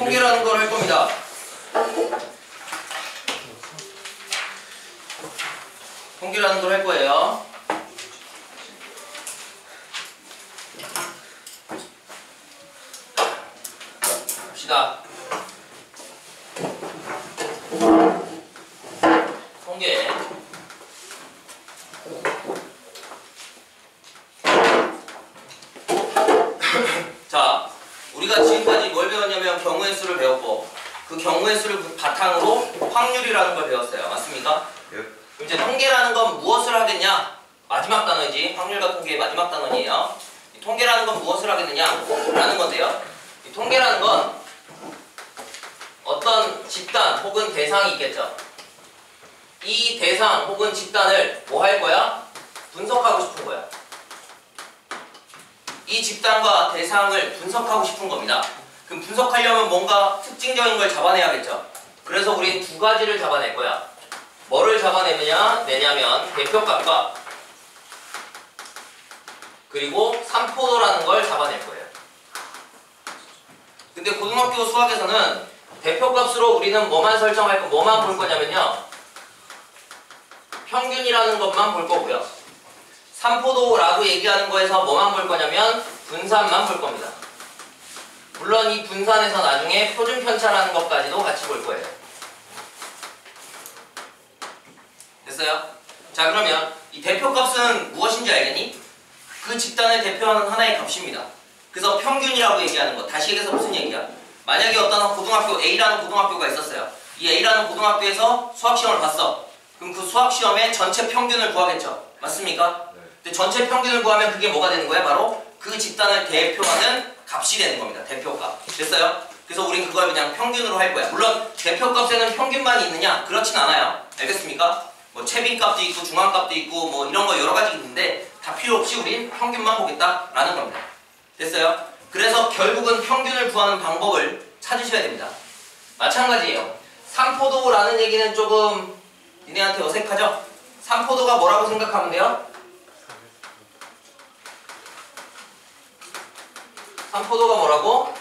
통계라는 걸 할 겁니다. 통계라는 걸 할 거예요. 봅시다. 통계. 자, 우리가 지금까지 뭘 배웠냐면 경우의 수를 배웠고, 그 경우의 수를 바탕으로 확률이라는 걸 배웠어요. 맞습니까? 그럼 이제 통계라는 건 무엇을 하겠냐? 마지막 단어이지. 확률과 통계의 마지막 단어이에요. 이 통계라는 건 무엇을 하겠느냐? 라는 건데요. 이 통계라는 건 어떤 집단 혹은 대상이 있겠죠. 이 대상 혹은 집단을 뭐 할 거야? 분석하고 싶은 거야. 이 집단과 대상을 분석하고 싶은 겁니다. 그럼 분석하려면 뭔가 특징적인 걸 잡아내야겠죠. 그래서 우린 두 가지를 잡아낼 거야. 뭐를 잡아내냐면 대표값과 그리고 산포도라는 걸 잡아낼 거예요. 근데 고등학교 수학에서는 대표값으로 우리는 뭐만 설정할 거, 뭐만 볼 거냐면요, 평균이라는 것만 볼 거고요. 산포도라고 얘기하는 거에서 뭐만 볼 거냐면 분산만 볼 겁니다. 물론 이 분산에서 나중에 표준 편차라는 것까지도 같이 볼 거예요. 됐어요? 자, 그러면 이 대표값은 무엇인지 알겠니? 그 집단을 대표하는 하나의 값입니다. 그래서 평균이라고 얘기하는 것. 다시 얘기해서 무슨 얘기야? 만약에 어떤 고등학교 A라는 고등학교가 있었어요. 이 A라는 고등학교에서 수학시험을 봤어. 그럼 그 수학시험의 전체 평균을 구하겠죠. 맞습니까? 근데 전체 평균을 구하면 그게 뭐가 되는 거야? 바로 그 집단을 대표하는 값이 되는 겁니다. 대표값. 됐어요? 그래서 우린 그걸 그냥 평균으로 할 거야. 물론 대표값에는 평균만이 있느냐? 그렇진 않아요. 알겠습니까? 뭐 최빈값도 있고 중앙값도 있고 뭐 이런 거 여러 가지 있는데 다 필요 없이 우린 평균만 보겠다라는 겁니다. 됐어요? 그래서 결국은 평균을 구하는 방법을 찾으셔야 됩니다. 마찬가지예요. 산포도라는 얘기는 조금 니네한테 어색하죠? 산포도가 뭐라고 생각하면 돼요? 산포도가 뭐라고?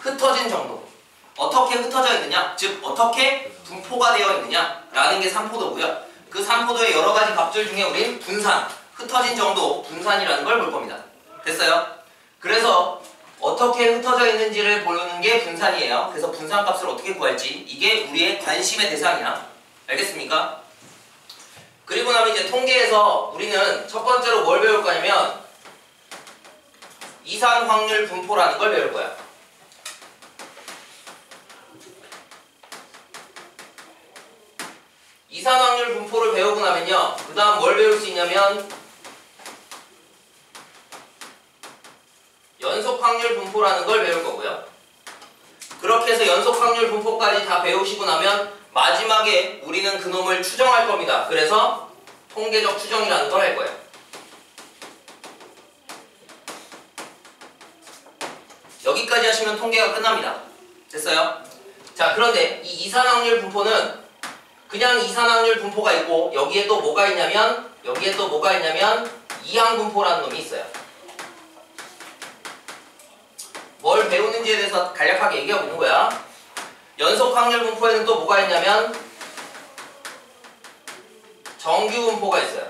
흩어진 정도. 어떻게 흩어져 있느냐? 즉 어떻게 분포가 되어 있느냐? 라는 게 산포도고요. 그 산포도의 여러 가지 값들 중에 우린 분산, 흩어진 정도, 분산이라는 걸 볼 겁니다. 됐어요? 그래서 어떻게 흩어져 있는지를 보는 게 분산이에요. 그래서 분산값을 어떻게 구할지, 이게 우리의 관심의 대상이야. 알겠습니까? 그리고 나면 이제 통계에서 우리는 첫 번째로 뭘 배울 거냐면 이산 확률 분포라는 걸 배울 거야. 이산 확률 분포를 배우고 나면요, 그 다음 뭘 배울 수 있냐면 연속 확률 분포라는 걸 배울 거고요. 그렇게 해서 연속 확률 분포까지 다 배우시고 나면 마지막에 우리는 그놈을 추정할 겁니다. 그래서 통계적 추정이라는 걸 할 거예요. 여기까지 하시면 통계가 끝납니다. 됐어요? 자, 그런데 이 이산확률 분포는 그냥 이산확률 분포가 있고 여기에 또 뭐가 있냐면 이항분포라는 놈이 있어요. 뭘 배우는지에 대해서 간략하게 얘기하고 있는 거야. 연속확률 분포에는 또 뭐가 있냐면 정규분포가 있어요.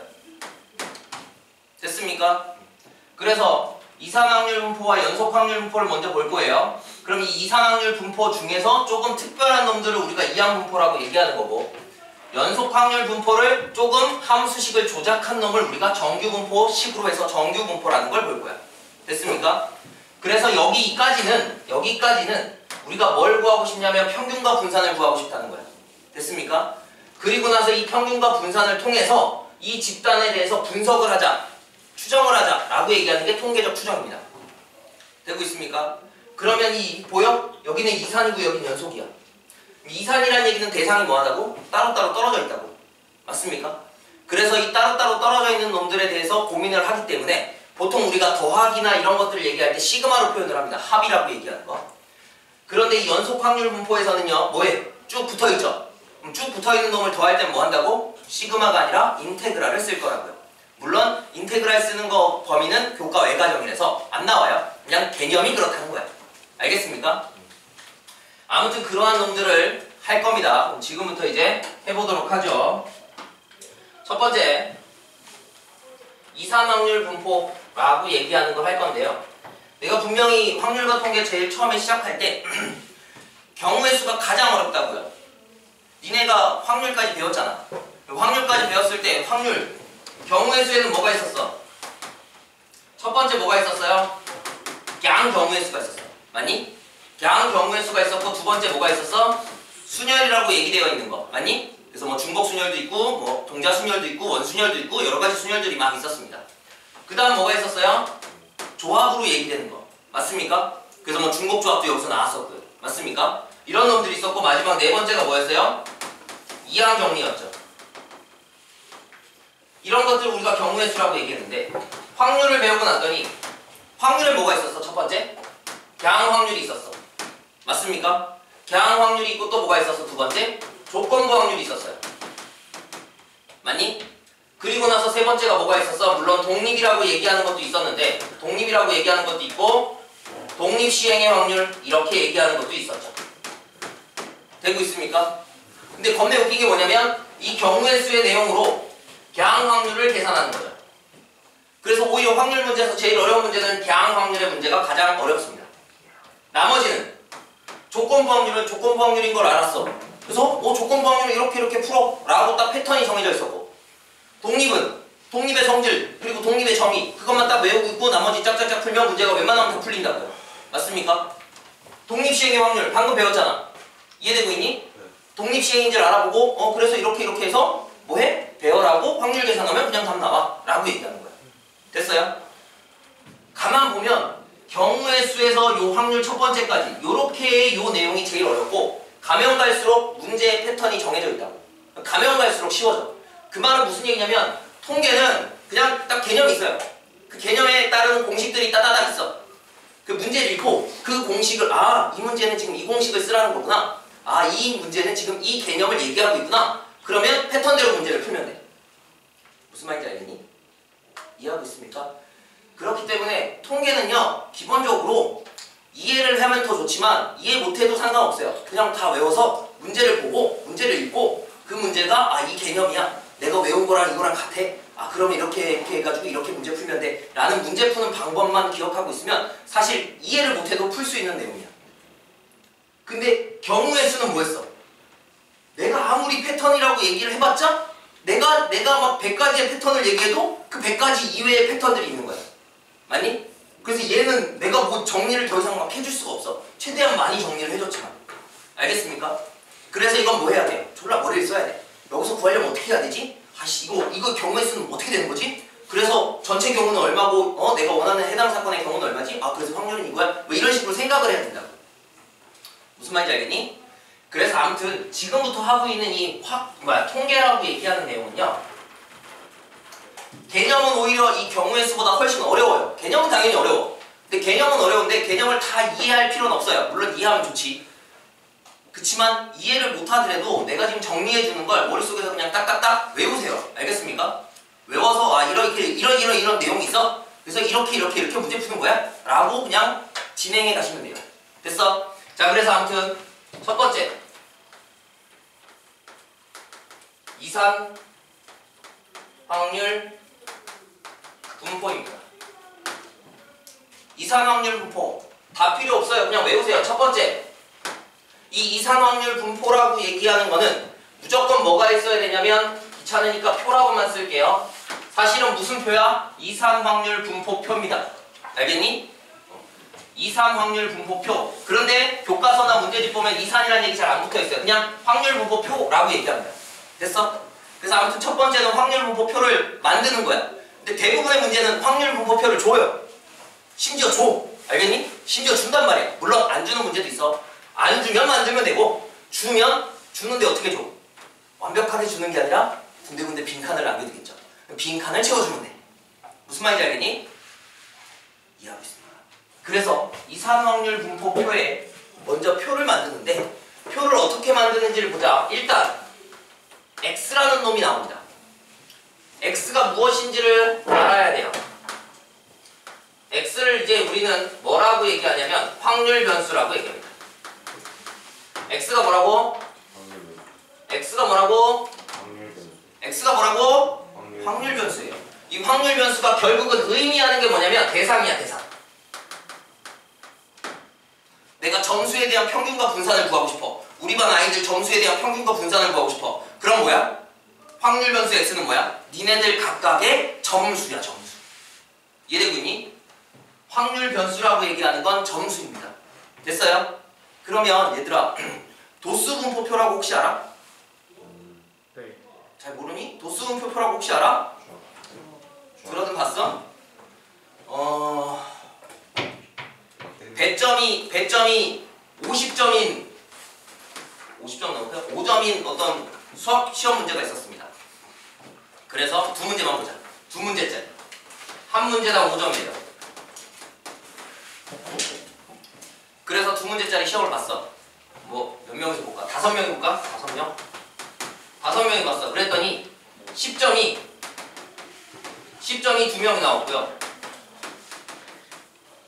됐습니까? 그래서 이산확률 분포와 연속확률 분포를 먼저 볼 거예요. 그럼 이 이산확률 분포 중에서 조금 특별한 놈들을 우리가 이항분포라고 얘기하는 거고, 연속확률 분포를 조금 함수식을 조작한 놈을 우리가 정규분포식으로 해서 정규분포라는 걸 볼 거야. 됐습니까? 그래서 여기까지는 우리가 뭘 구하고 싶냐면 평균과 분산을 구하고 싶다는 거야. 됐습니까? 그리고 나서 이 평균과 분산을 통해서 이 집단에 대해서 분석을 하자, 추정을 하자 라고 얘기하는 게 통계적 추정입니다. 되고 있습니까? 그러면 보여? 여기는 이산이고 여기는 연속이야. 이산이라는 얘기는 대상이 뭐하다고? 따로따로 떨어져 있다고. 맞습니까? 그래서 이 따로따로 떨어져 있는 놈들에 대해서 고민을 하기 때문에 보통 우리가 더하기나 이런 것들을 얘기할 때 시그마로 표현을 합니다. 합이라고 얘기하는 거. 그런데 이 연속 확률 분포에서는요, 뭐해? 쭉 붙어있죠? 그럼 쭉 붙어있는 놈을 더할 땐 뭐 한다고? 시그마가 아니라 인테그랄을 쓸 거라고요. 물론 인테그랄 쓰는 거 범위는 교과 외과정이라서 안 나와요. 그냥 개념이 그렇다는 거야. 알겠습니까? 아무튼 그러한 놈들을 할 겁니다. 그럼 지금부터 이제 해보도록 하죠. 첫 번째, 이산 확률 분포라고 얘기하는 걸 할 건데요. 내가 분명히 확률과 통계 제일 처음에 시작할 때 경우의 수가 가장 어렵다고요. 니네가 확률까지 배웠잖아. 확률까지 배웠을 때 확률, 경우의 수에는 뭐가 있었어? 첫 번째 뭐가 있었어요? 양 경우의 수가 있었어. 맞니? 양 경우의 수가 있었고, 두 번째 뭐가 있었어? 순열이라고 얘기되어 있는 거. 맞니? 그래서 뭐 중복 순열도 있고, 뭐 동자 순열도 있고, 원순열도 있고, 여러 가지 순열들이 막 있었습니다. 그 다음 뭐가 있었어요? 조합으로 얘기되는 거. 맞습니까? 그래서 뭐 중복 조합도 여기서 나왔었고요. 맞습니까? 이런 놈들이 있었고, 마지막 네 번째가 뭐였어요? 이항 정리였죠. 이런 것들 우리가 경우의 수라고 얘기했는데, 확률을 배우고 났더니 확률에 뭐가 있었어? 첫 번째? 양 확률이 있었어. 맞습니까? 양 확률이 있고 또 뭐가 있었어? 두 번째? 조건부 확률이 있었어요. 맞니? 그리고 나서 세 번째가 뭐가 있었어? 물론 독립이라고 얘기하는 것도 있었는데, 독립이라고 얘기하는 것도 있고, 독립시행의 확률 이렇게 얘기하는 것도 있었죠. 되고 있습니까? 근데 겁내 웃긴 게 뭐냐면 이 경우의 수의 내용으로 양 확률을 계산하는 거죠. 그래서 오히려 확률 문제에서 제일 어려운 문제는 양 확률의 문제가 가장 어렵습니다. 나머지는 조건부 확률은 조건부 확률인 걸 알았어. 그래서 조건부 확률을 이렇게 풀어 라고 딱 패턴이 정해져 있었고, 독립은 독립의 성질 그리고 독립의 정의 그것만 딱 외우고 있고 나머지 짝짝짝 풀면 문제가 웬만하면 다 풀린다고요. 맞습니까? 독립시행의 확률 방금 배웠잖아. 이해되고 있니? 네. 독립시행인지를 알아보고 그래서 이렇게 해서 뭐해? 배워라고 확률 계산하면 그냥 답 나와 라고 얘기하는 거야. 됐어요? 가만 보면 경우의 수에서 요 확률 첫 번째까지 요렇게 요 내용이 제일 어렵고, 가면 갈수록 문제의 패턴이 정해져 있다고. 가면 갈수록 쉬워져. 그 말은 무슨 얘기냐면 통계는 그냥 딱 개념이 있어요. 그 개념에 따르는 공식들이 따다닥 있어. 그 문제를 읽고 그 공식을 이 문제는 지금 이 공식을 쓰라는 거구나. 이 문제는 지금 이 개념을 얘기하고 있구나. 그러면 패턴대로 문제를 풀면 돼. 무슨 말인지 알겠니? 이해하고 있습니까? 그렇기 때문에 통계는요, 기본적으로 이해를 하면 더 좋지만 이해 못해도 상관없어요. 그냥 다 외워서 문제를 보고 문제를 읽고 그 문제가 이 개념이야. 내가 외운 거랑 이거랑 같아. 그러면 이렇게 해가지고 이렇게 문제 풀면 돼. 라는 문제 푸는 방법만 기억하고 있으면 사실 이해를 못해도 풀 수 있는 내용이야. 근데 경우의 수는 뭐였어? 내가 아무리 패턴이라고 얘기를 해봤자 내가 막 100가지의 패턴을 얘기해도 그 100가지 이외의 패턴들이 있는 거야. 맞니? 그래서 얘는 내가 뭐 정리를 더 이상 막 해줄 수가 없어. 최대한 많이 정리를 해줬지만. 알겠습니까? 그래서 이건 뭐 해야 돼? 졸라 머리를 써야 돼. 여기서 구하려면 어떻게 해야 되지? 이거 경우의 수는 어떻게 되는 거지? 그래서 전체 경우는 얼마고, 내가 원하는 해당 사건의 경우는 얼마지? 그래서 확률은 이거야? 뭐 이런 식으로 생각을 해야 된다고. 무슨 말인지 알겠니? 그래서 아무튼 지금부터 하고 있는 이 통계라고 얘기하는 내용은요, 개념은 오히려 이 경우의 수보다 훨씬 어려워요. 개념은 당연히 어려워. 근데 개념은 어려운데 개념을 다 이해할 필요는 없어요. 물론 이해하면 좋지. 그치만 이해를 못하더라도 내가 지금 정리해주는 걸 머릿속에서 그냥 딱딱딱 외우세요. 알겠습니까? 외워서 이런 내용이 있어? 그래서 이렇게 문제 푸는 거야? 라고 그냥 진행해 가시면 돼요. 됐어? 자, 그래서 아무튼 첫 번째, 이산 확률 분포입니다. 이산 확률 분포 다 필요 없어요. 그냥 외우세요. 첫 번째, 이 이산 확률 분포라고 얘기하는 거는 무조건 뭐가 있어야 되냐면, 귀찮으니까 표라고만 쓸게요. 사실은 무슨 표야? 이산 확률 분포표입니다. 알겠니? 이산 확률 분포표. 그런데 교과서나 문제집 보면 이산이라는 얘기 잘 안 붙어있어요. 그냥 확률 분포표라고 얘기합니다. 됐어? 그래서 아무튼 첫 번째는 확률 분포표를 만드는 거야. 근데 대부분의 문제는 확률 분포표를 줘요. 심지어 줘. 알겠니? 심지어 준단 말이야. 물론 안 주는 문제도 있어. 안 주면 만들면 되고, 주면 주는데 어떻게 줘? 완벽하게 주는 게 아니라 군데군데 빈칸을 남겨두겠죠. 빈칸을 채워주면 돼. 무슨 말인지 알겠니? 이해하고 있습니다. 그래서 이산 확률 분포표에 먼저 표를 만드는데, 표를 어떻게 만드는지를 보자. 일단 x라는 놈이 나옵니다. x가 무엇인지를 알아야 돼요. x를 이제 우리는 뭐라고 얘기하냐면 확률 변수라고 얘기합니다. x가 뭐라고? x가 뭐라고? x가 뭐라고? 확률 변수예요. 이 확률 변수가 결국은 의미하는 게 뭐냐면 대상이야, 대상. 내가 점수에 대한 평균과 분산을 구하고 싶어. 우리 반 아이들 점수에 대한 평균과 분산을 구하고 싶어. 그럼 뭐야? 확률 변수 x는 뭐야? 니네들 각각의 점수야, 점수. 이해되고 있니? 확률 변수라고 얘기하는 건 점수입니다. 됐어요? 그러면 얘들아, 도수 분포표라고 혹시 알아? 네. 잘 모르니? 도수 분포표라고 혹시 알아? 들어든 봤어? 배점이 50점인 50점 넘고요. 5점인 어떤 수학 시험 문제가 있었습니다. 그래서 두 문제만 보자. 두 문제짜리. 한 문제당 5점이에요. 그래서 두 문제짜리 시험을 봤어. 뭐 몇 명이서 볼까? 5명이 볼까? 5명? 5명이 봤어. 그랬더니 10점이 2명이 나왔고요.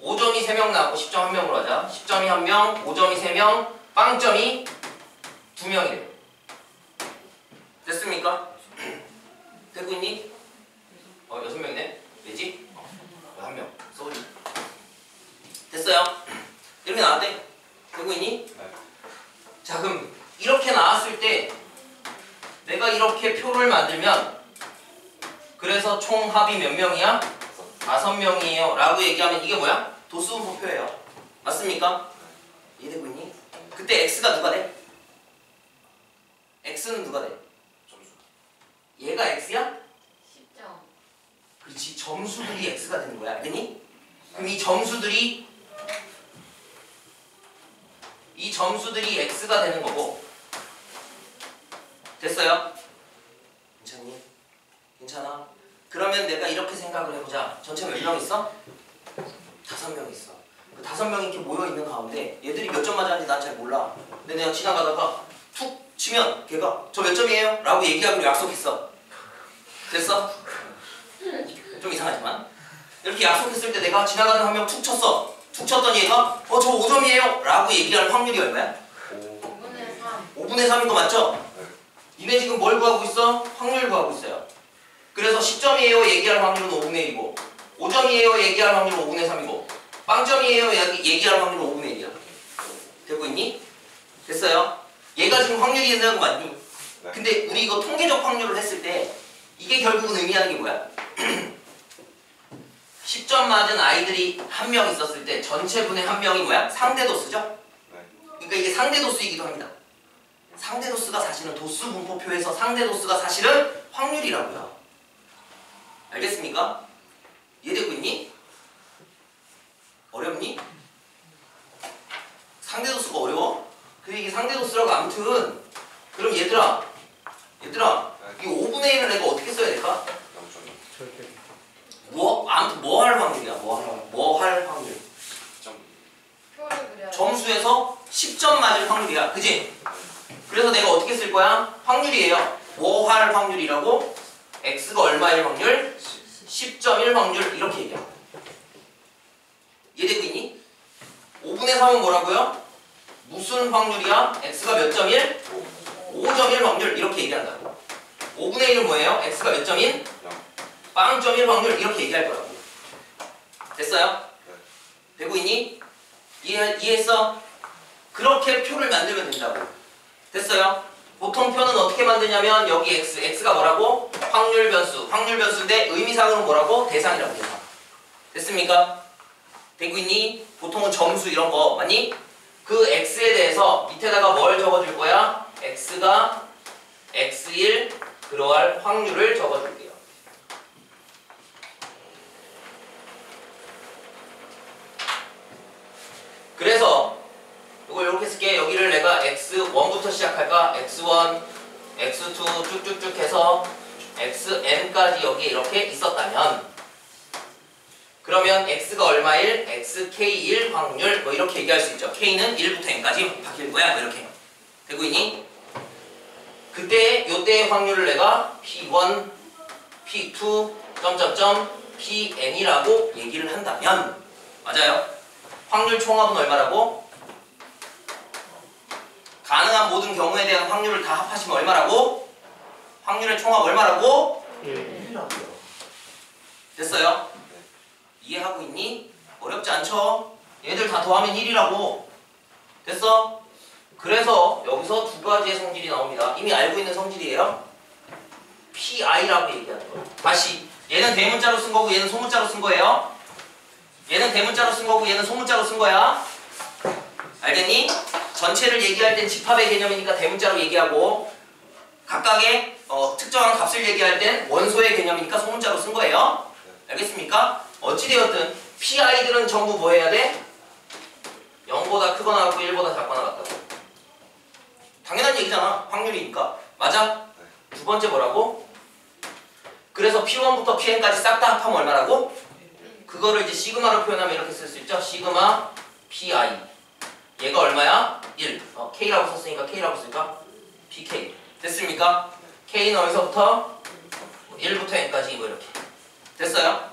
5점이 3명 나왔고 10점 1명으로 하자. 10점이 1명, 5점이 3명, 빵점이 2명이래요. 됐습니까? 되고 있니? 6명이네? 되지? 1명. 쏘리. 됐어요? 이렇게 나왔대? 되고 있니? 네. 자, 그럼 이렇게 나왔을 때 내가 이렇게 표를 만들면 그래서 총 합이 몇 명이야? 5명이에요 라고 얘기하면 이게 뭐야? 도수분포표예요. 맞습니까? 이해되고 있니? 그때 x가 누가 돼? x는 누가 돼? 점수. 얘가 x야? 10점. 그렇지. 점수들이 x가 되는 거야. 알겠니? 그럼 이 점수들이 x가 되는 거고. 됐어요? 괜찮니? 괜찮아? 그러면 내가 이렇게 생각을 해보자. 전체 몇 명 있어? 5명 있어. 그 5명이 이렇게 모여있는 가운데 얘들이 몇 점 맞았는지 난 잘 몰라. 근데 내가 지나가다가 툭 치면 걔가 저 몇 점이에요? 라고 얘기하기로 약속했어. 됐어? 좀 이상하지만 이렇게 약속했을 때 내가 지나가는 한 명 툭 쳤어. 툭 쳤더니 얘가 저 5점이에요 라고 얘기할 확률이 얼마야? 5분의 3. 5분의 3인 거 맞죠? 네. 니네 지금 뭘 구하고 있어? 확률 구하고 있어요. 그래서 10점이에요 얘기할 확률은 5분의 1이고 5점이에요 얘기할 확률은 5분의 3이고 빵점이에요 얘기할 확률은 5분의 1이야. 되고 있니? 됐어요? 얘가 지금 확률이 된다는 거 맞니? 네. 근데 우리 이거 통계적 확률을 했을 때 이게 결국은 의미하는 게 뭐야? 10점 맞은 아이들이 한 명 있었을 때 전체 분의 한 명이 뭐야? 상대도수죠? 네. 그러니까 이게 상대도수이기도 합니다. 상대도수가 사실은 도수 분포표에서 상대도수가 사실은 확률이라고요. 알겠습니까? 이해되고 있니? 어렵니? 상대도수가 어려워? 그래 이게 상대도수라고 아무튼 그럼 얘들아 이 5분의 1을 내가 어떻게 써야 될까? 0.2. 절대. 아무튼 뭐 할 확률이야? 뭐 할 확률? 점. 표를 그려야 돼. 점수에서 10점 맞을 확률이야. 그지? 그래서 내가 어떻게 쓸 거야? 확률이에요. 뭐 할 확률이라고? x가 얼마일 확률? 10.1 확률 이렇게 얘기해. 이해되고 있니? 5분의 3은 뭐라고요? 무슨 확률이야? x가 몇 점일? 5.1 확률 이렇게 얘기한다고. 5분의 1은 뭐예요? x가 몇 점인? 0.1 확률 이렇게 얘기할 거라고. 됐어요? 네. 되고 있니? 이해했어? 그렇게 표를 만들면 된다고. 됐어요? 보통 표는 어떻게 만드냐면 여기 x가 뭐라고? 확률 변수인데 의미상으로 뭐라고? 대상이라고. 대상. 됐습니까? 되고 있니? 보통은 점수 이런 거 맞니? 그 x에 대해서 밑에다가 뭘 적어줄 거야? x가 x1 그러할 확률을 적어줄게요. 그래서 이걸 이렇게 쓸게. 여기를 내가 x1부터 시작할까? x1, x2 쭉쭉쭉 해서 xn까지 여기에 이렇게 있었다면 그러면 x가 얼마일? xk1 확률 뭐 이렇게 얘기할 수 있죠. k는 1부터 n까지 바뀔 거야. 뭐 이렇게. 되고 있니? 그때 요때의 확률을 내가 p1, p2, pn이라고 얘기를 한다면 맞아요? 확률 총합은 얼마라고? 가능한 모든 경우에 대한 확률을 다 합하시면 얼마라고? 확률의 총합 얼마라고? 1이라고요. 됐어요? 이해하고 있니? 어렵지 않죠? 얘들 다 더하면 1이라고. 됐어? 그래서 여기서 두 가지의 성질이 나옵니다. 이미 알고 있는 성질이에요. PI라고 얘기하는 거예요. 다시 얘는 대문자로 쓴 거고 얘는 소문자로 쓴 거예요. 얘는 대문자로 쓴 거고 얘는 소문자로 쓴 거야. 알겠니? 전체를 얘기할 땐 집합의 개념이니까 대문자로 얘기하고 각각의 특정한 값을 얘기할 땐 원소의 개념이니까 소문자로 쓴 거예요. 알겠습니까? 어찌되었든 PI들은 전부 뭐 해야 돼? 0보다 크거나 같고 1보다 작거나 같다고. 당연한 얘기잖아. 확률이니까. 맞아? 두 번째 뭐라고? 그래서 P1부터 Pn까지 싹 다 합하면 얼마라고? 그거를 이제 시그마로 표현하면 이렇게 쓸 수 있죠. 시그마 PI. 얘가 얼마야? 1. K라고 썼으니까 K라고 쓸까? PK. 됐습니까? K는 어디서부터? 1부터 N까지 뭐 이렇게. 됐어요?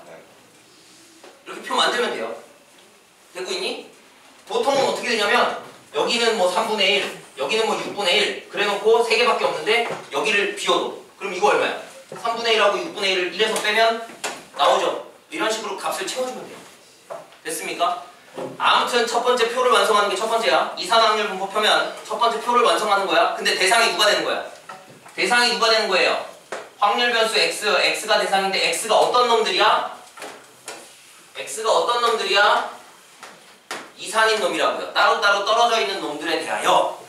이렇게 표 만들면 돼요. 되고 있니? 보통은 어떻게 되냐면 여기는 뭐 3분의 1, 여기는 뭐 6분의 1 그래놓고 3개밖에 없는데 여기를 비워도 그럼 이거 얼마야? 3분의 1하고 6분의 1을 1에서 빼면 나오죠? 이런 식으로 값을 채워주면 돼요. 됐습니까? 아무튼 첫 번째 표를 완성하는 게 첫 번째야. 이산확률 분포 표면 첫 번째 표를 완성하는 거야. 근데 대상이 누가 되는 거야? 대상이 누가 되는 거예요? 확률 변수 X, X가 대상인데 X가 어떤 놈들이야? X가 어떤 놈들이야? 이산인 놈이라고요. 따로따로 떨어져 있는 놈들에 대하여.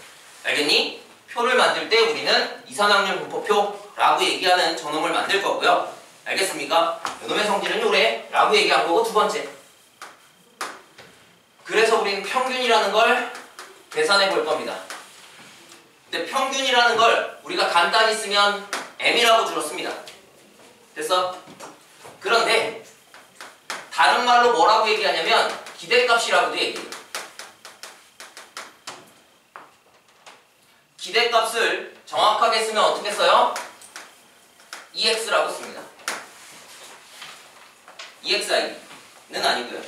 알겠니? 표를 만들 때 우리는 이산확률 분포표라고 얘기하는 저놈을 만들 거고요. 알겠습니까? 이놈의 성질은 요래 라고 얘기한 거고 두 번째. 그래서 우리는 평균이라는 걸 계산해 볼 겁니다. 근데 평균이라는 걸 우리가 간단히 쓰면 M이라고 줄였습니다. 됐어? 그런데 다른 말로 뭐라고 얘기하냐면 기대값이라고도 얘기해요. 기대값을 정확하게 쓰면 어떻게 써요? EX라고 씁니다. EXI는 아니고요.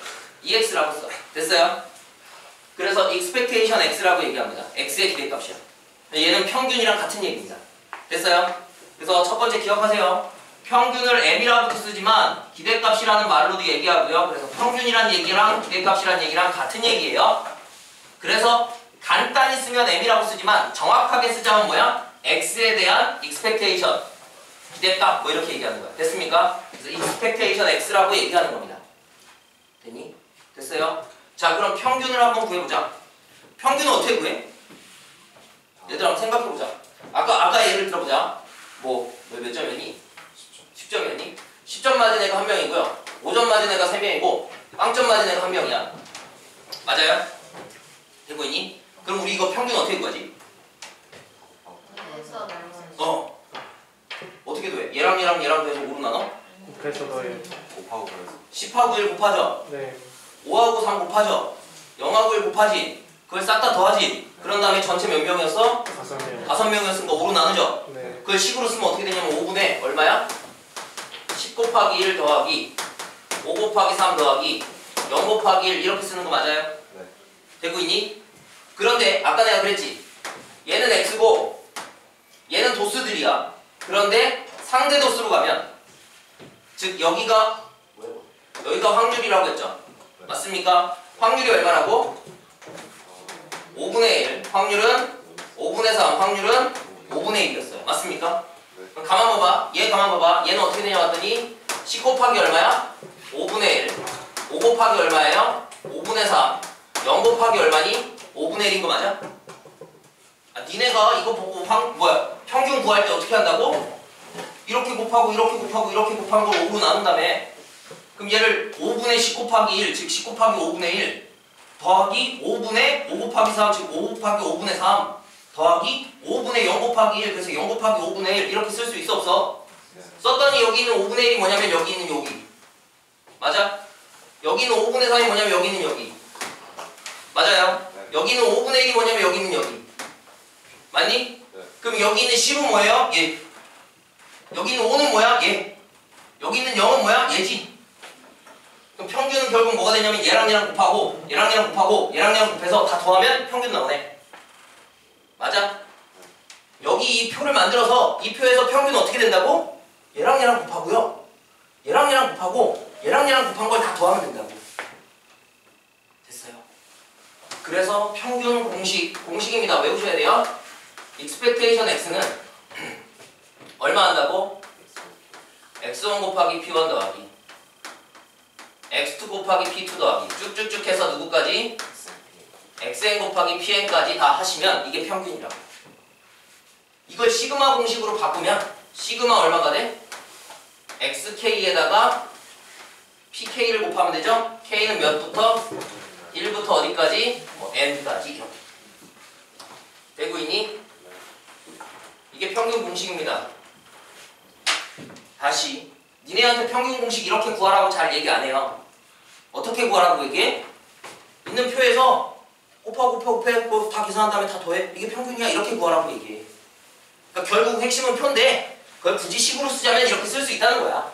EX라고 써. 됐어요? 그래서 expectation X라고 얘기합니다. X의 기대값이야. 얘는 평균이랑 같은 얘기입니다. 됐어요? 그래서 첫 번째 기억하세요. 평균을 M이라고도 쓰지만 기대값이라는 말로도 얘기하고요. 그래서 평균이란 얘기랑 기대값이란 얘기랑 같은 얘기예요. 그래서 간단히 쓰면 M이라고 쓰지만 정확하게 쓰자면 뭐야? X에 대한 expectation, 기대값 뭐 이렇게 얘기하는 거야. 됐습니까? 그래서 expectation X라고 얘기하는 겁니다. 됐니? 됐어요? 자, 그럼 평균을 한번 구해보자. 평균은 어떻게 구해? 얘들아 한번 생각해보자. 아까 예를 들어보자. 뭐 몇 점이니? 10점이었니? 10점 맞은 애가 1명이고요. 5점 맞은 애가 3명이고 빵점 맞은 애가 1명이야. 맞아요? 되고 있니? 그럼 우리 이거 평균 어떻게 구하지? 해서 나눠서 어떻게 돼? 얘랑 더해서 5로 나눠? 그래서 너의 10하고 1 곱하죠? 네. 5하고 3 곱하죠? 0하고 1 곱하지? 그걸 싹 다 더하지? 그런 다음에 전체 몇 명이었어? 5명. 5명이었으니까 5로 나누죠? 네. 그걸 식으로 쓰면 어떻게 되냐면 5분의 얼마야? 10 곱하기 1 더하기 5 곱하기 3 더하기 0 곱하기 1 이렇게 쓰는 거 맞아요? 네. 되고 있니? 그런데 아까 내가 그랬지? 얘는 X고 얘는 도수들이야. 그런데 상대 도수로 가면 즉 여기가 확률이라고 했죠? 맞습니까? 확률이 얼마라고? 5분의 1. 확률은 5분의 3. 확률은 5분의 1이었어요. 맞습니까? 그럼 가만 봐봐. 얘 가만 봐봐. 얘는 어떻게 되냐 봤더니 10 곱하기 얼마야? 5분의 1. 5 곱하기 얼마예요? 5분의 3. 0 곱하기 얼마니? 5분의 1인 거 맞아? 니네가 이거 보고 평균 구할 때 어떻게 한다고? 이렇게 곱하고 이렇게 곱하고 이렇게 곱한 걸 5로 나눈 다음에 그럼 얘를 5분의 10 곱하기 1, 즉 10 곱하기 5분의 1 더하기 5분의 5 곱하기 3, 즉 5 곱하기 5분의 3 더하기 5분의 0 곱하기 1, 그래서 0 곱하기 5분의 1 이렇게 쓸 수 있어 없어? 썼더니 여기 있는 5분의 1이 뭐냐면 여기 있는 여기. 맞아? 여기 있는 5분의 3이 뭐냐면 여기 있는 여기. 맞아요? 여기 있는 5분의 1이 뭐냐면 여기 있는 여기. 맞니? 그럼 여기 있는 10은 뭐예요? 얘. 여기 있는 5는 뭐야? 얘. 여기 있는 0은 뭐야? 얘지. 그럼 평균은 결국 뭐가 되냐면 얘랑 곱하고 얘랑 곱하고 얘랑 곱해서 다 더하면 평균 나오네. 맞아? 여기 이 표를 만들어서 이 표에서 평균은 어떻게 된다고? 얘랑 얘랑 곱하고요. 얘랑 얘랑 곱하고 얘랑 얘랑 곱한 걸 다 더하면 된다고. 됐어요. 그래서 평균 공식입니다. 외우셔야 돼요. expectation x는 얼마 한다고? x1 곱하기 p1 더하기 x2 곱하기 p2 더하기 쭉쭉쭉 해서 누구까지? xn 곱하기 pn까지 다 하시면 이게 평균이라고. 이걸 시그마 공식으로 바꾸면 시그마 얼마가 돼? xk에다가 pk를 곱하면 되죠? k는 몇부터? 1부터 어디까지? 뭐 n까지 이렇게 되고 있니? 이게 평균 공식입니다. 다시 니네한테 평균 공식 이렇게 구하라고 잘 얘기 안 해요. 어떻게 구하라고 얘기해? 있는 표에서 곱하고 다 계산한 다음에 다 더해. 이게 평균이야. 이렇게 구하라고 얘기해. 그러니까 결국 핵심은 표인데 그걸 굳이 식으로 쓰자면 이렇게 쓸 수 있다는 거야.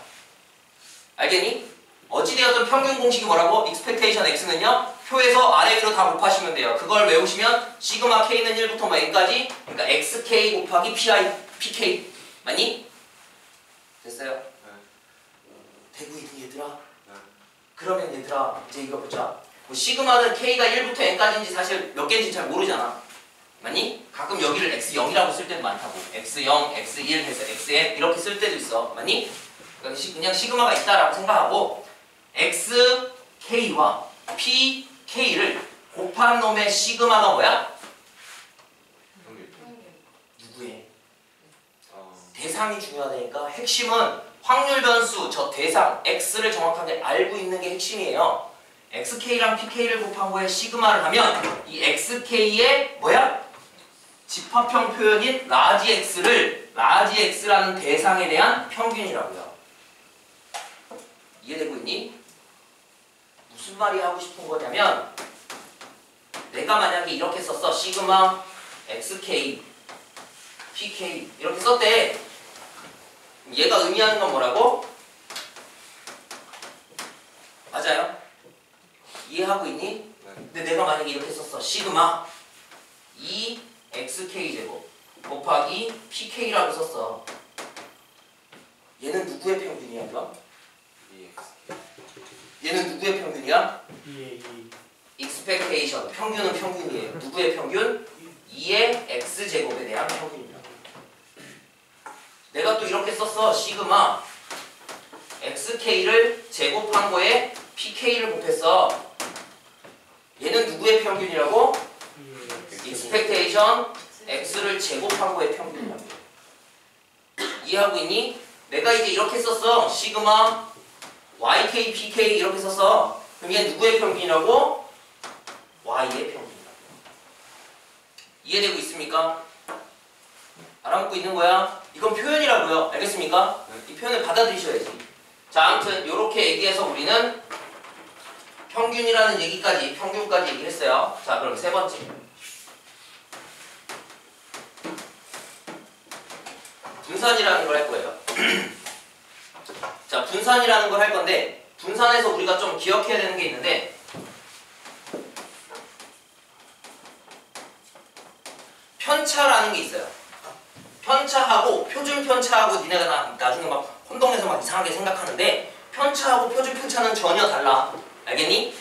알겠니? 어찌되었든 평균 공식이 뭐라고? expectation x는요. 표에서 아래 위로 다 곱하시면 돼요. 그걸 외우시면 시그마 k는 1부터 뭐 n까지 그러니까 xk 곱하기 pk 맞니? 됐어요? 네. 되고 있니 얘들아? 네. 그러면 얘들아 이제 이거 보자. 뭐 시그마는 k가 1부터 n까지인지 사실 몇 개인지 잘 모르잖아. 맞니? 가끔 여기를 x0이라고 쓸 때도 많다고. x0, x1 해서 xn 이렇게 쓸 때도 있어. 맞니? 그러니까 그냥 시그마가 있다라고 생각하고 xk와 pk를 곱한 놈의 시그마가 뭐야? 평균. 누구의? 대상. 대상이 중요하다니까. 핵심은 확률 변수 저 대상 x를 정확하게 알고 있는 게 핵심이에요. xk랑 pk를 곱한 거에 시그마를 하면 이 xk의 뭐야? 집합형 표현인 라지 x를 라지 x라는 대상에 대한 평균이라고요. 이해되고 있니? 무슨 말이 하고 싶은 거냐면 내가 만약에 이렇게 썼어. 시그마 xk pk 이렇게 썼대. 얘가 의미하는 건 뭐라고? 맞아요? 이해하고 있니? 네. 근데 내가 만약에 이렇게 썼어. 시그마 2xk제곱 곱하기 pk라고 썼어. 얘는 누구의 평균이야? 그럼? 얘는 누구의 평균이야? 2에 2. expectation 평균은 평균이에요. 누구의 평균? 2의 x제곱에 대한 평균이라고. 내가 또 이렇게 썼어. 시그마 xk를 제곱한 거에 pk를 곱했어. 얘는 누구의 평균이라고? 2에 expectation x를 제곱한 거의 평균이라고. 이해하고 있니? 내가 이제 이렇게 썼어. 시그마 yk pk 이렇게 썼어. 그럼 얘 누구의 평균이라고? y의 평균이라고. 이해되고 있습니까? 알아먹고 있는 거야? 이건 표현이라고요. 알겠습니까? 이 표현을 받아들이셔야지. 자, 아무튼 이렇게 얘기해서 우리는 평균이라는 얘기까지, 평균까지 얘기를 했어요. 자, 그럼 세 번째. 분산이라는 걸 할 거예요. 자, 분산이라는 걸 할 건데 분산에서 우리가 좀 기억해야 되는 게 있는데 편차라는 게 있어요. 편차하고 표준 편차하고 니네가 나중에 막 혼동해서 막 이상하게 생각하는데 편차하고 표준 편차는 전혀 달라. 알겠니?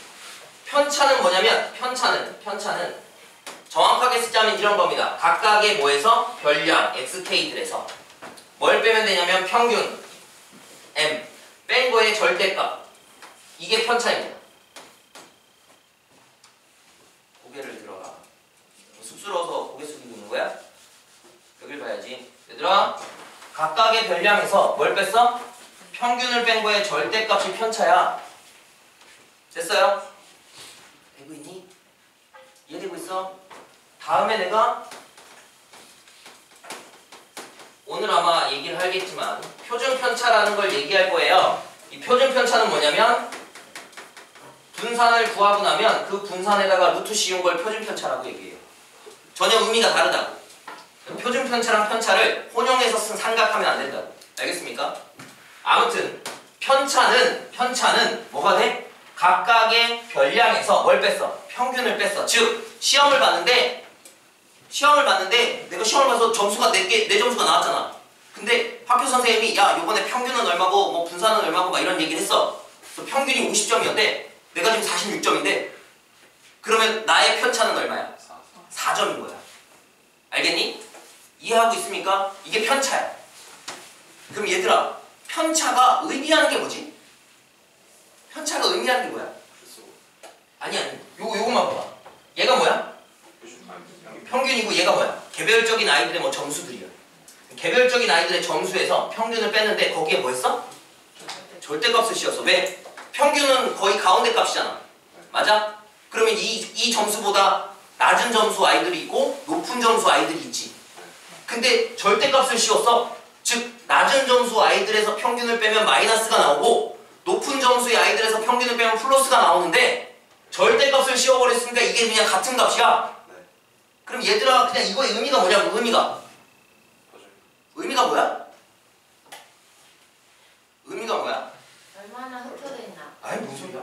편차는 뭐냐면 편차는 정확하게 쓰자면 이런 겁니다. 각각의 뭐에서 별량 xk들에서 뭘 빼면 되냐면 평균 m 뺀 거의 절대값 이게 편차입니다. 고개를 들어라. 쑥스러워서 고개 숙이고 있는 거야? 여길 봐야지. 얘들아 각각의 별량에서 뭘 뺐어? 평균을 뺀 거의 절대값이 편차야. 됐어요? 되고 있니? 이해되고 있어? 다음에 내가 오늘 아마 얘기를 하겠지만 표준 편차라는 걸 얘기할 거예요. 이 표준 편차는 뭐냐면 분산을 구하고 나면 그 분산에다가 루트 씌운 걸 표준 편차라고 얘기해요. 전혀 의미가 다르다고. 표준 편차랑 편차를 혼용해서 생각하면 안 된다고. 알겠습니까? 아무튼 편차는 뭐가 돼? 각각의 별량에서 뭘 뺐어? 평균을 뺐어. 즉 시험을 봤는데 시험을 봤는데 내가 시험을 봐서 점수가 내 점수가 나왔잖아. 근데 학교 선생님이 야 요번에 평균은 얼마고 뭐 분산은 얼마고 막 이런 얘기를 했어. 그래서 평균이 50점이었는데 내가 지금 46점인데 그러면 나의 편차는 얼마야? 4점인 거야. 알겠니? 이해하고 있습니까? 이게 편차야. 그럼 얘들아 편차가 의미하는 게 뭐지? 편차가 의미하는 게 뭐야? 아니 요것만 봐봐. 얘가 뭐야? 평균이고 얘가 뭐야? 개별적인 아이들의 뭐 점수들이야. 개별적인 아이들의 점수에서 평균을 뺐는데 거기에 뭐 했어? 절대값을 씌웠어. 왜? 평균은 거의 가운데 값이잖아. 맞아? 그러면 이 점수보다 낮은 점수 아이들이 있고 높은 점수 아이들이 있지. 근데 절대값을 씌웠어. 즉 낮은 점수 아이들에서 평균을 빼면 마이너스가 나오고 높은 점수의 아이들에서 평균을 빼면 플러스가 나오는데 절대값을 씌워버렸으니까 이게 그냥 같은 값이야. 그럼 얘들아 그냥 이거의 의미가 뭐냐고. 의미가 뭐야? 의미가 뭐야? 얼마나 흩어져 있나? 아니 무슨 소리야?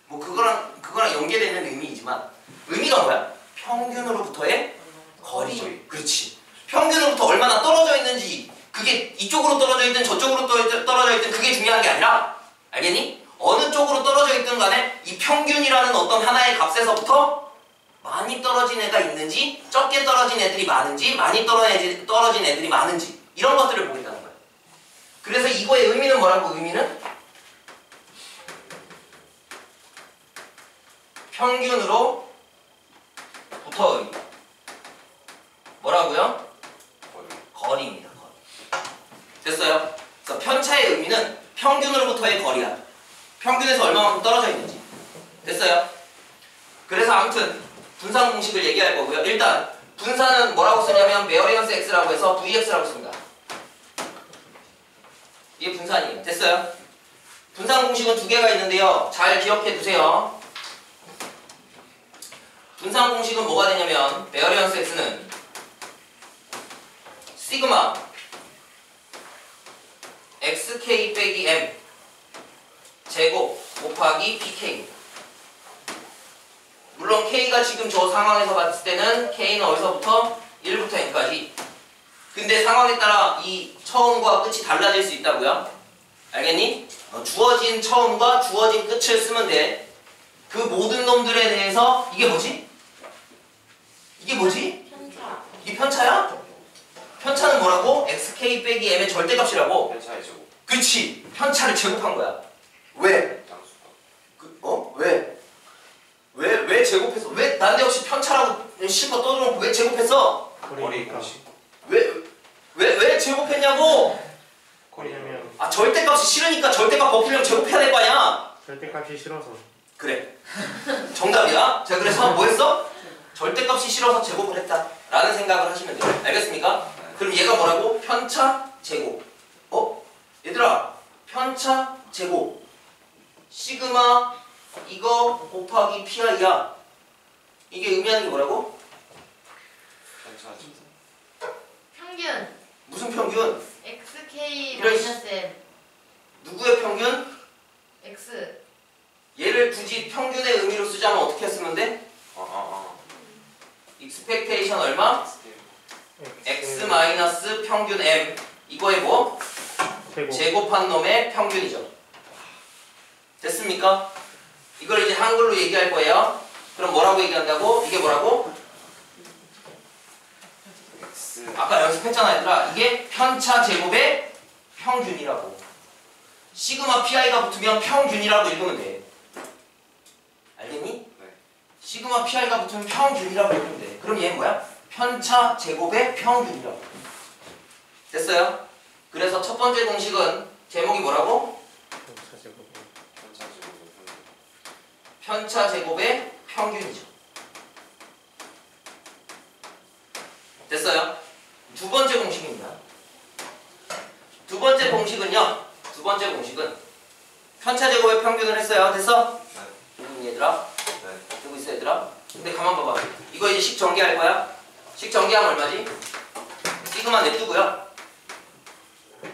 뭐 그거랑 연계되는 의미이지만 의미가 뭐야? 평균으로부터의 거리. 그렇지. 평균으로부터 얼마나 떨어져 있는지 그게 이쪽으로 떨어져 있든 저쪽으로 떨어져 있든 그게 중요한 게 아니라 알겠니? 어느 쪽으로 떨어져 있든 간에 이 평균이라는 어떤 하나의 값에서부터 많이 떨어진 애가 있는지 적게 떨어진 애들이 많은지 많이 떨어진 애들이 많은지 이런 것들을 보겠다는 거야. 그래서 이거의 의미는 뭐라고? 의미는 평균으로부터의 뭐라고요? 거리입니다. 거리. 됐어요? 그래서 편차의 의미는 평균으로부터의 거리야. 평균에서 얼마만큼 떨어져 있는지. 됐어요? 그래서 아무튼 분산 공식을 얘기할 거고요. 일단 분산은 뭐라고 쓰냐면 베어리언스 x라고 해서 vx라고 씁니다. 이게 분산이에요. 됐어요? 분산 공식은 두 개가 있는데요. 잘 기억해 두세요. 분산 공식은 뭐가 되냐면 베어리언스 x는 시그마 xk 빼기 m 제곱 곱하기 pk. 물론 k가 지금 저 상황에서 봤을 때는 k는 어디서부터 1부터 n까지. 근데 상황에 따라 이 처음과 끝이 달라질 수 있다고요. 알겠니? 주어진 처음과 주어진 끝을 쓰면 돼. 그 모든 놈들에 대해서 이게 뭐지? 이게 뭐지? 편차. 이게 편차야? 편차는 뭐라고? xk 빼기 m의 절대값이라고. 편차의 제곱. 그치. 편차를 제곱한 거야. 왜? 왜 제곱했어? 왜 난데없이 편차라고 실컷 떠들어놓고 왜 제곱했어? 거리 공식. 왜 제곱했냐고? 왜냐면 아 절대값이 싫으니까 절대값 벗기려면 제곱해야 될 거 아니야? 절대값이 싫어서. 그래. 정답이야. 자 그래서 뭐 했어? 절대값이 싫어서 제곱을 했다 라는 생각을 하시면 돼요. 알겠습니까? 그럼 얘가 뭐라고? 편차 제곱. 얘들아 편차 제곱 시그마 이거 곱하기 pi야. 이게 의미하는 게 뭐라고? 편차 제곱. 평균. 무슨 평균? xk 이런 마이너스 m. 누구의 평균? x. 얘를 굳이 평균의 의미로 쓰자면 어떻게 쓰면 돼? expectation 얼마? x 마이너스 평균 m 이거의 뭐? 제곱한 놈의 평균이죠. 됐습니까? 이걸 이제 한글로 얘기할 거예요. 그럼 뭐라고 얘기한다고? 이게 뭐라고? X. 아까 연습했잖아 얘들아. 이게 편차 제곱의 평균이라고. 시그마 pi가 붙으면 평균이라고 읽으면 돼. 알겠니? 네. 시그마 pi가 붙으면 평균이라고 읽으면 돼. 그럼 얘는 뭐야? 편차 제곱의 평균이라고. 됐어요? 그래서 첫 번째 공식은 제목이 뭐라고? 편차 제곱의 평균이죠. 됐어요? 두 번째 공식입니다. 두 번째 공식은요. 두 번째 공식은 편차 제곱의 평균을 했어요. 됐어? 얘들아. 되고 있어 얘들아. 근데 가만 봐봐. 이거 이제 식 전개할 거야. 식 전개하면 얼마지? 시그마 냅두고요.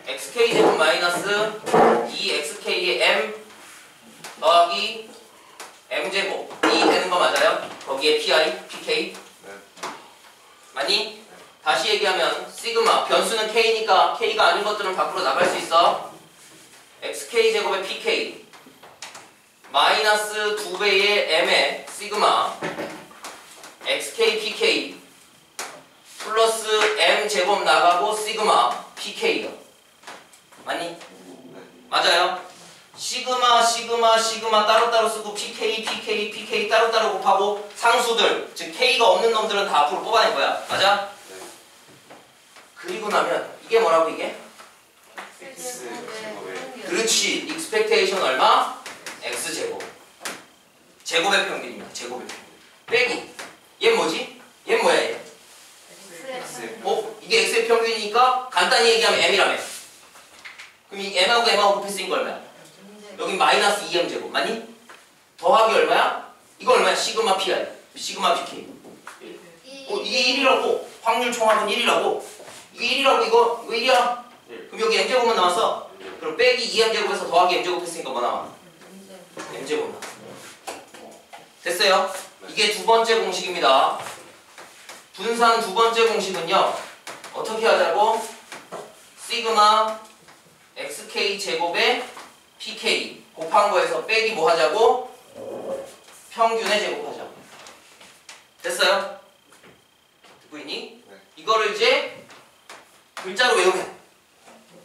xk 제곱 마이너스 2xk의 m 더하기 m 제곱 이 되는 거 맞아요? 거기에 pi, pk. 맞니? 다시 얘기하면 시그마 변수는 k니까 k가 아닌 것들은 밖으로 나갈 수 있어. xk 제곱의 pk 마이너스 2배의 m의 시그마 xk pk 플러스 m 제곱 나가고 시그마 pk가 맞니? 맞아요. 시그마 따로따로 쓰고 pk 따로따로 곱하고 상수들 즉 k가 없는 놈들은 다 앞으로 뽑아낸 거야. 맞아? 그리고 나면 이게 뭐라고 이게? X 제곱의 그렇지. expectation 얼마? x제곱 제곱의 평균입니다. 제곱의 평균 빼기 얘 뭐지? 얘 뭐야 얘? 이게 x의 평균이니까 간단히 얘기하면 m이라며. 그럼 이 m하고 곱했으니까 얼마야? 여기 마이너스 2m 제곱 맞니? 더하기 얼마야? 이거 얼마야? 시그마 pi 시그마 pk 이게 1이라고. 확률 총합은 1이라고. 이게 1이라고 이거 1이야. 그럼 여기 m제곱만 나왔어. 그럼 빼기 2m제곱에서 더하기 m제곱 했으니까 뭐 나와? m제곱 나와. 됐어요? 이게 두 번째 공식입니다. 분산 두 번째 공식은요. 어떻게 하자고? 시그마 xk 제곱에 pk 곱한 거에서 빼기 뭐 하자고? 평균의 제곱하자고. 됐어요? 듣고 있니? 네. 이거를 이제 글자로 외우면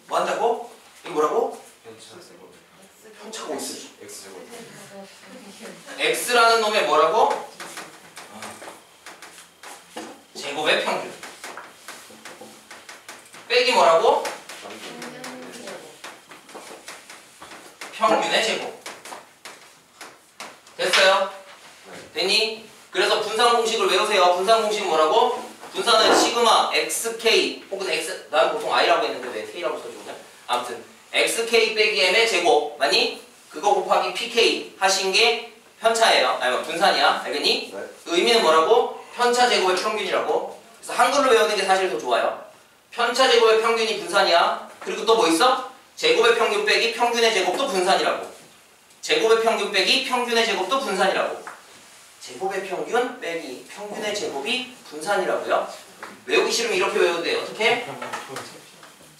뭐 한다고? 이거 뭐라고? 편차 제곱 편차고 있어. X 제곱 x라는 놈의 뭐라고? 제곱의 평균. 빼기 뭐라고? 평균의 제곱. 됐어요? 됐니? 그래서 분산 공식을 외우세요. 분산 공식은 뭐라고? 분산은 시그마 xk 혹은 x 난 보통 i라고 했는데 왜 k라고 써주냐? 아무튼 xk 빼기 m의 제곱 맞니? 그거 곱하기 pk 하신 게 편차예요. 아니 분산이야. 알겠니? 네. 의미는 뭐라고? 편차 제곱의 평균이라고. 그래서 한글로 외우는 게 사실 더 좋아요. 편차 제곱의 평균이 분산이야. 그리고 또 뭐 있어? 제곱의 평균 빼기 평균의 제곱도 분산이라고. 제곱의 평균 빼기 평균의 제곱도 분산이라고. 제곱의 평균 빼기 평균의 제곱이 분산이라고요. 외우기 싫으면 이렇게 외워도 돼. 어떻게?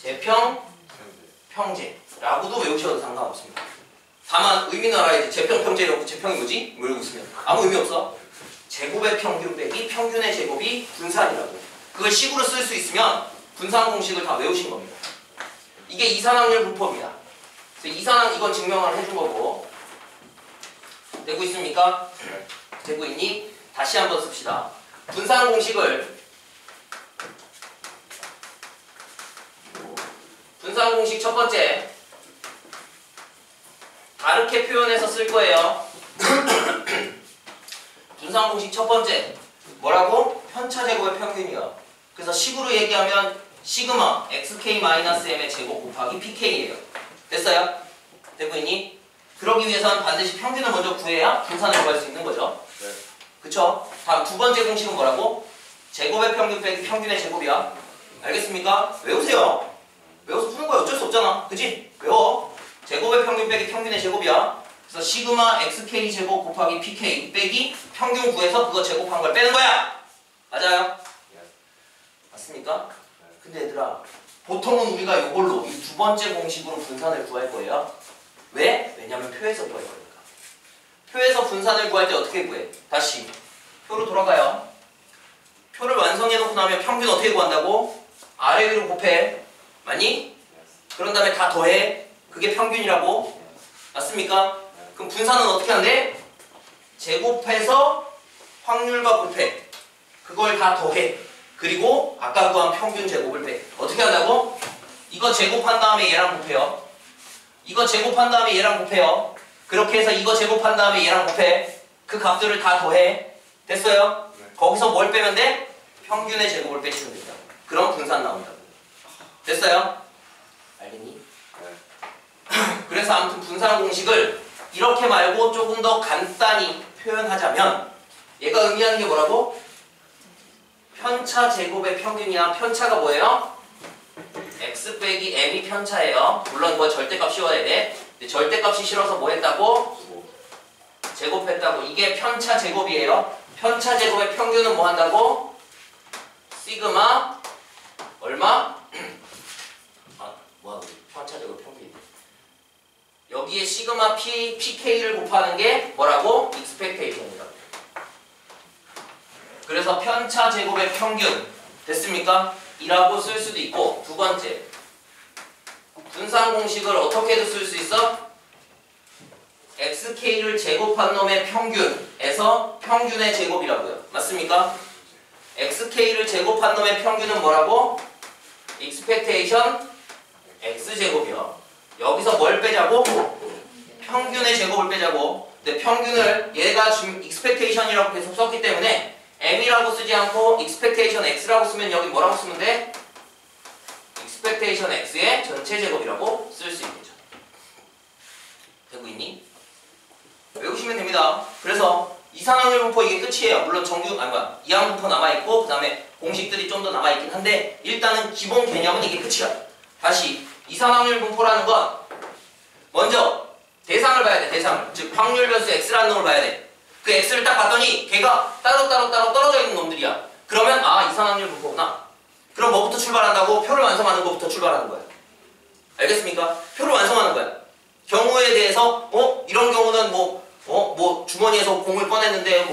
제평 평제라고도 외우셔도 상관없습니다. 다만 의미는 알아야지. 제평 평제라고 제평이 뭐지? 모르고 있으면 아무 의미 없어. 제곱의 평균 빼기 평균의 제곱이 분산이라고. 그걸 식으로 쓸 수 있으면 분산 공식을 다 외우신 겁니다. 이게 이산확률 분포입니다. 그래서 이산항 이건 증명을 해준 거고. 되고 있습니까? 되고 있니? 다시 한번 씁시다. 분산 공식을 분산 공식 첫 번째 다르게 표현해서 쓸 거예요. 분산 공식 첫 번째 뭐라고? 편차 제곱의 평균이요. 그래서 식으로 얘기하면 시그마 xk-m의 제곱 곱하기 pk예요. 됐어요? 되고 있니? 그러기 위해서는 반드시 평균을 먼저 구해야 분산을 구할 수 있는 거죠. 네. 그쵸? 다음 두 번째 공식은 뭐라고? 제곱의 평균 빼기 평균의 제곱이야. 알겠습니까? 외우세요. 외워서 푸는 거야. 어쩔 수 없잖아. 그치? 외워. 제곱의 평균 빼기 평균의 제곱이야. 그래서 시그마 xk 제곱 곱하기 pk 빼기 평균 구해서 그거 제곱한 걸 빼는 거야. 맞아요? 맞습니까? 근데 얘들아, 보통은 우리가 이걸로 이 두 번째 공식으로 분산을 구할 거예요. 왜? 왜냐면 표에서 구할 거니까. 표에서 분산을 구할 때 어떻게 구해? 다시 표로 돌아가요. 표를 완성해 놓고 나면 평균 어떻게 구한다고? 아래 위로 곱해. 맞니? 그런 다음에 다 더해. 그게 평균이라고. 맞습니까? 그럼 분산은 어떻게 한대? 제곱해서 확률과 곱해. 그걸 다 더해. 그리고 아까 구한 평균 제곱을 빼. 어떻게 한다고? 이거 제곱한 다음에 얘랑 곱해요. 이거 제곱한 다음에 얘랑 곱해요. 그렇게 해서 이거 제곱한 다음에 얘랑 곱해. 그 값들을 다 더해. 됐어요? 네. 거기서 뭘 빼면 돼? 평균의 제곱을 빼시면 된다. 그럼 분산 나온다고. 됐어요? 알겠니? 네. 그래서 아무튼 분산 공식을 이렇게 말고 조금 더 간단히 표현하자면 얘가 의미하는 게 뭐라고? 편차 제곱의 평균이야. 편차가 뭐예요? x 빼기 m이 편차예요. 물론 그거 절대값 씌워야 돼. 근데 절대값이 싫어서 뭐 했다고? 제곱했다고. 이게 편차 제곱이에요. 편차 제곱의 평균은 뭐 한다고? 시그마 얼마? 아 뭐야 편차제곱 평균. 여기에 시그마 pk를 곱하는 게 뭐라고? expectation이라고. 그래서 편차 제곱의 평균 됐습니까? 이라고 쓸 수도 있고, 두 번째 분산 공식을 어떻게도 쓸 수 있어? xk를 제곱한 놈의 평균에서 평균의 제곱이라고요. 맞습니까? xk를 제곱한 놈의 평균은 뭐라고? expectation x제곱이요. 여기서 뭘 빼자고? 평균의 제곱을 빼자고. 근데 평균을 얘가 지금 expectation이라고 계속 썼기 때문에 m이라고 쓰지 않고 expectation x라고 쓰면 여기 뭐라고 쓰면 돼? expectation x의 전체 제곱이라고 쓸 수 있겠죠. 되고 있니? 외우시면 됩니다. 그래서 이상항률 분포 이게 끝이에요. 물론 이항 분포 남아있고 그 다음에 공식들이 좀 더 남아있긴 한데 일단은 기본 개념은 이게 끝이야. 다시 이상항률 분포라는 건 먼저 대상을 봐야 돼. 대상을. 즉 확률 변수 x라는 놈을 봐야 돼. 그 x를 딱 봤더니 걔가 따로 떨어져 있는 놈들이야. 그러면 아 이상항률 분포구나. 그럼 뭐부터 출발한다고? 표를 완성하는 것부터 출발하는 거야. 알겠습니까? 표를 완성하는 거야. 경우에 대해서 이런 경우는 뭐 주머니에서 공을 꺼냈는데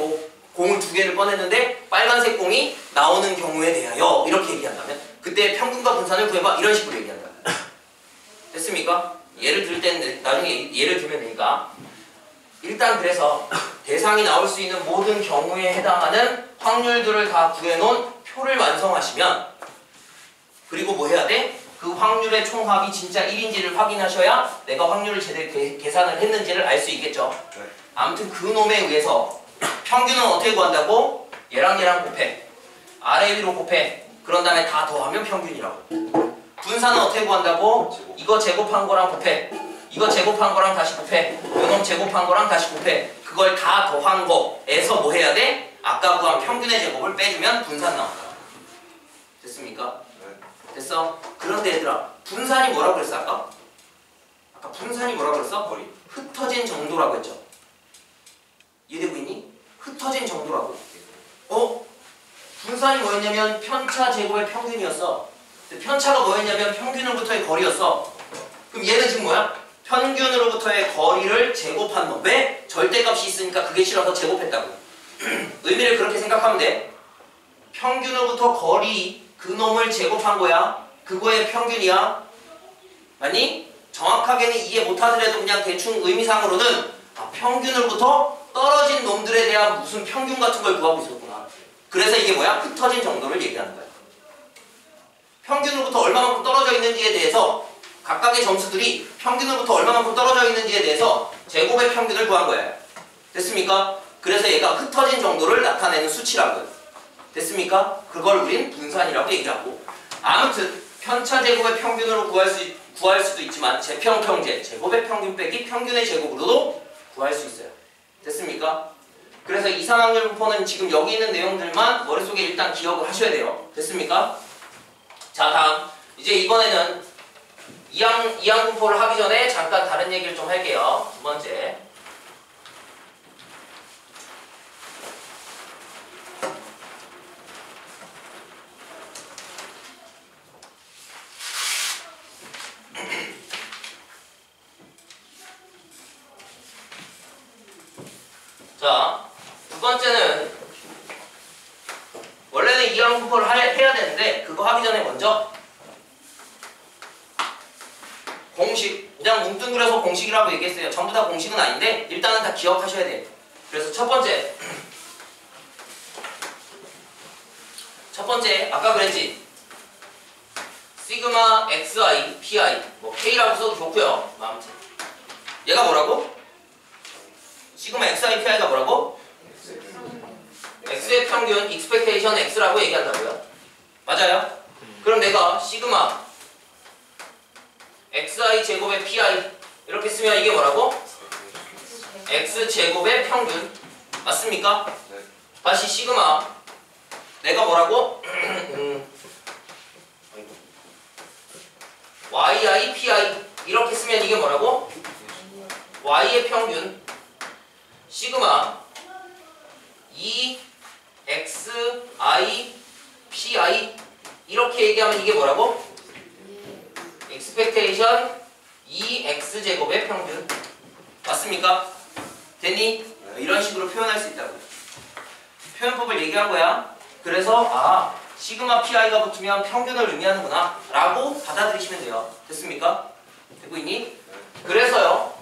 공을 2개를 꺼냈는데 빨간색 공이 나오는 경우에 대하여 이렇게 얘기한다면 그때 평균과 분산을 구해봐 이런 식으로 얘기한다. 됐습니까? 예를 들 때는 나중에 예를 들면 되니까 일단 그래서 대상이 나올 수 있는 모든 경우에 해당하는 확률들을 다 구해놓은 표를 완성하시면 그리고 뭐 해야 돼? 그 확률의 총합이 진짜 1인지를 확인하셔야 내가 확률을 제대로 계산을 했는지를 알 수 있겠죠. 아무튼 그 놈에 의해서 평균은 어떻게 구한다고? 얘랑 얘랑 곱해. 아래 위로 곱해. 그런 다음에 다 더하면 평균이라고. 분산은 어떻게 구한다고? 이거 제곱한 거랑 곱해. 이거 제곱한 거랑 다시 곱해. 요놈 제곱한 거랑 다시 곱해. 그걸 다 더한 거에서 뭐 해야 돼? 아까 구한 평균의 제곱을 빼주면 분산 나온다. 됐습니까? 됐어? 그런데 얘들아 분산이 뭐라고 그랬어 아까? 아까 분산이 뭐라고 그랬어? 흩어진 정도라고 했죠. 이해되고 있니? 흩어진 정도라고. 분산이 뭐였냐면 편차 제곱의 평균이었어. 근데 편차가 뭐였냐면 평균으로부터의 거리였어. 그럼 얘는 지금 뭐야? 평균으로부터의 거리를 제곱한 놈. 왜? 절대값이 있으니까 그게 싫어서 제곱했다고. 의미를 그렇게 생각하면 돼. 평균으로부터 거리 그 놈을 제곱한 거야. 그거의 평균이야. 맞니? 정확하게는 이해 못하더라도 그냥 대충 의미상으로는 평균으로부터 떨어진 놈들에 대한 무슨 평균 같은 걸 구하고 있었구나. 그래서 이게 뭐야? 흩어진 정도를 얘기하는 거야. 평균으로부터 얼마만큼 떨어져 있는지에 대해서 각각의 점수들이 평균으로부터 얼마만큼 떨어져 있는지에 대해서 제곱의 평균을 구한 거야. 됐습니까? 그래서 얘가 흩어진 정도를 나타내는 수치라고요. 됐습니까? 그걸 우린 분산이라고 얘기하고 아무튼 편차 제곱의 평균으로 구할 수도 있지만 제평평제 제곱의 평균 빼기 평균의 제곱으로도 구할 수 있어요. 됐습니까? 그래서 이상항률 분포는 지금 여기 있는 내용들만 머릿속에 일단 기억을 하셔야 돼요. 됐습니까? 자 다음 이제 이번에는 이항 분포를 하기 전에 잠깐 다른 얘기를 좀 할게요. 두 번째 자, 두 번째는 원래는 이항 분포를 해야 되는데 그거 하기 전에 먼저 공식 그냥 뭉뚱그려서 공식이라고 얘기했어요. 전부 다 공식은 아닌데 일단은 다 기억하셔야 돼요. 그래서 첫 번째 아까 그랬지 시그마 xi pi 뭐 k라고 써도 좋고요. 아무튼 얘가 뭐라고? 시그마 xi pi가 뭐라고? x의 평균 expectation x라고 얘기한다고요. 맞아요? 그럼 내가 시그마 xi 제곱의 pi 이렇게 쓰면 이게 뭐라고? x 제곱의 평균 맞습니까? 다시 시그마 내가 뭐라고? yi pi 이렇게 쓰면 이게 뭐라고? y의 평균 시그마 2xi PI 이렇게 얘기하면 이게 뭐라고? 예. expectation 2x제곱의 평균 맞습니까? 됐니? 이런 식으로 표현할 수 있다고 표현법을 얘기한 거야. 그래서 시그마 PI가 붙으면 평균을 의미하는구나 라고 받아들이시면 돼요. 됐습니까? 되고 있니? 그래서요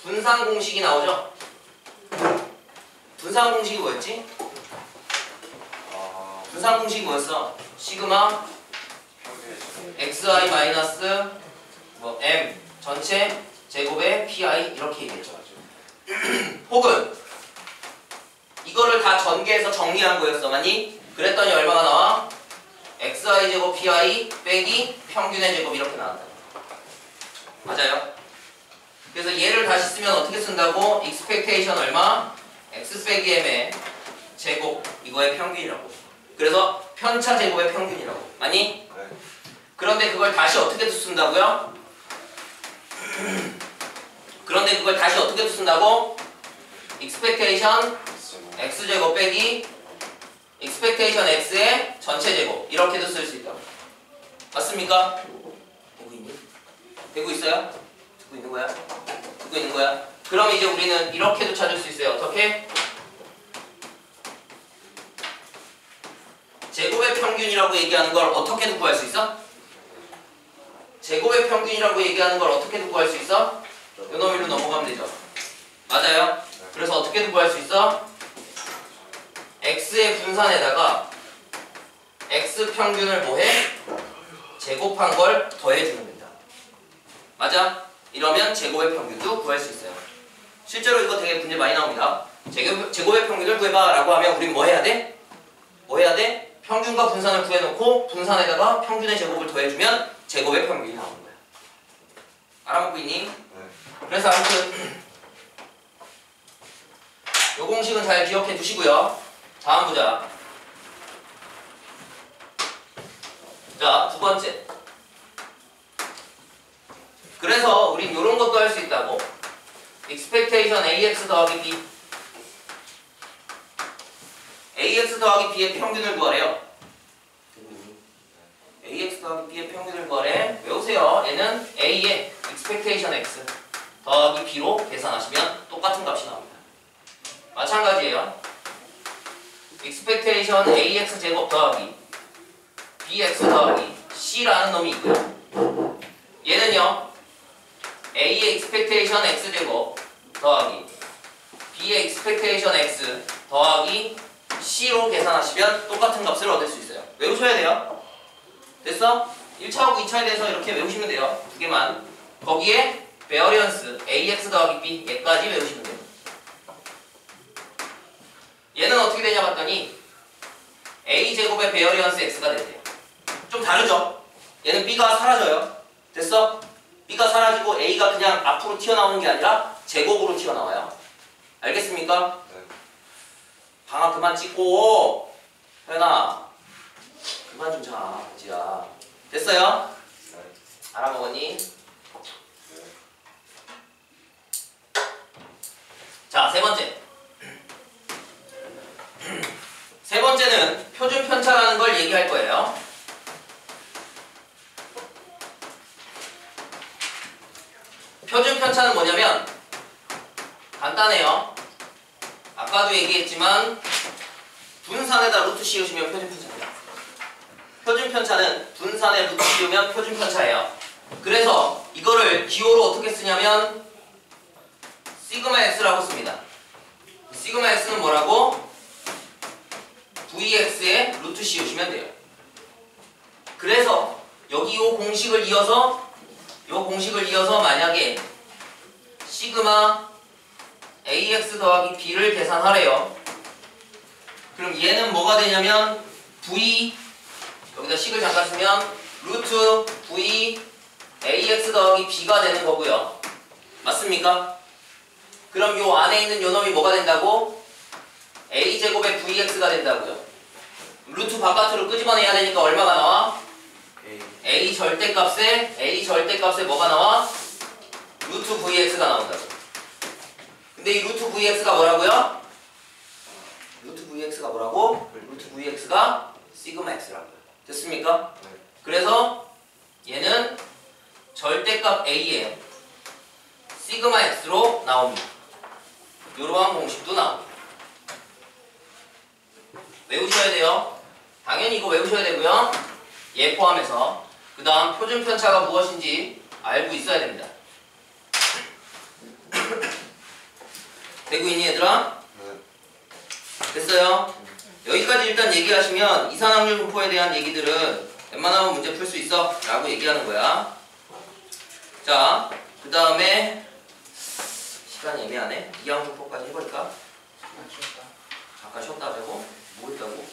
분산 공식이 나오죠? 분산 공식이 뭐였지? 분산 공식이 뭐였어? 시그마 xi 마이너스 m 전체 제곱의 pi 이렇게 얘기했죠. 혹은 이거를 다 전개해서 정리한 거였어. 맞니? 그랬더니 얼마가 나와? xi 제곱 pi 빼기 평균의 제곱 이렇게 나온다. 맞아요? 그래서 얘를 다시 쓰면 어떻게 쓴다고? expectation 얼마? x 빼기 m의 제곱 이거의 평균이라고. 그래서 편차 제곱의 평균이라고. 맞니? 네. 그런데 그걸 다시 어떻게 쓴다고요? 그런데 그걸 다시 어떻게 쓴다고? expectation x제곱 빼기 expectation x의 전체 제곱 이렇게도 쓸 수 있다고. 맞습니까? 되고 있니? 되고 있어요? 듣고 있는 거야? 듣고 있는 거야? 그럼 이제 우리는 이렇게도 찾을 수 있어요. 어떻게? 제곱의 평균이라고 얘기하는 걸 어떻게도 구할 수 있어? 제곱의 평균이라고 얘기하는 걸 어떻게도 구할 수 있어? 요 놈이로 넘어가면 되죠. 맞아요? 그래서 어떻게든 구할 수 있어? x의 분산에다가 x 평균을 뭐해? 제곱한 걸 더해주는 겁니다. 맞아? 이러면 제곱의 평균도 구할 수 있어요. 실제로 이거 되게 문제 많이 나옵니다. 제곱의 평균을 구해봐 라고 하면 우린 뭐 해야 돼? 뭐 해야 돼? 평균과 분산을 구해놓고 분산에다가 평균의 제곱을 더해주면 제곱의 평균이 나오는 거야. 알아먹고 있니? 네. 그래서 아무튼 요 공식은 잘 기억해 두시고요. 다음 보자. 자, 두 번째. 그래서 우린 요런 것도 할 수 있다고. expectation ax 더하기 b. ax 더하기 b의 평균을 구하래요. ax 더하기 b의 평균을 구하래. 외우세요. 얘는 a의 expectation x 더하기 b로 계산하시면 똑같은 값이 나옵니다. 마찬가지예요. expectation ax 제곱 더하기 bx 더하기 c라는 놈이 있고요. 얘는요. a의 expectation x 제곱 더하기 b의 expectation x 더하기 c로 계산하시면 똑같은 값을 얻을 수 있어요. 외우셔야 돼요. 됐어? 1차하고 2차에 대해서 이렇게 외우시면 돼요. 두 개만. 거기에 variance ax 더하기 b 얘까지 외우시면 돼요. 얘는 어떻게 되냐 봤더니 a제곱의 variance x가 된대요. 좀 다르죠? 얘는 b가 사라져요. 됐어? b가 사라지고 a가 그냥 앞으로 튀어나오는 게 아니라 제곱으로 튀어나와요. 알겠습니까? 네. 방학 그만 찍고 혜연아 그만 좀 자. 지야. 됐어요? 네. 알아먹었니? 네. 자, 세 번째. 세 번째는 표준 편차라는 걸 얘기할 거예요. 표준 편차는 뭐냐면 간단해요. 아까도 얘기했지만 분산에다 루트 씌우시면 표준 편차입니다. 표준 편차는 분산에 루트 씌우면 표준 편차예요. 그래서 이거를 기호로 어떻게 쓰냐면 시그마 x라고 씁니다. 시그마 x는 뭐라고? vx에 루트 씌우시면 돼요. 그래서 여기 요 공식을 이어서 만약에 시그마 ax 더하기 b를 계산하래요. 그럼 얘는 뭐가 되냐면 v 여기다 식을 잠깐 쓰면 루트 v ax 더하기 b가 되는 거고요. 맞습니까? 그럼 요 안에 있는 요 놈이 뭐가 된다고? a제곱의 vx가 된다고요. 루트 바깥으로 끄집어내야 되니까 얼마가 나와? a 절대값에 뭐가 나와? 루트 vx가 나온다고. 근데 이 루트 vx가 뭐라고요? 루트 VX가 뭐라고? 루트 VX가 시그마 X라고요. 됐습니까? 네. 그래서 얘는 절대값 A에 시그마 X로 나옵니다. 이러한 공식도 나옵니다. 외우셔야 돼요. 당연히 이거 외우셔야 되고요. 얘 포함해서. 그 다음 표준 편차가 무엇인지 알고 있어야 됩니다. 되고 있니 얘들아? 네. 됐어요? 여기까지 일단 얘기하시면 이산확률 분포에 대한 얘기들은 웬만하면 문제 풀 수 있어 라고 얘기하는 거야. 자, 그 다음에 시간이 애매하네. 이항 분포까지 해버릴까? 잠깐 쉬었다 하자고? 뭐 했다고?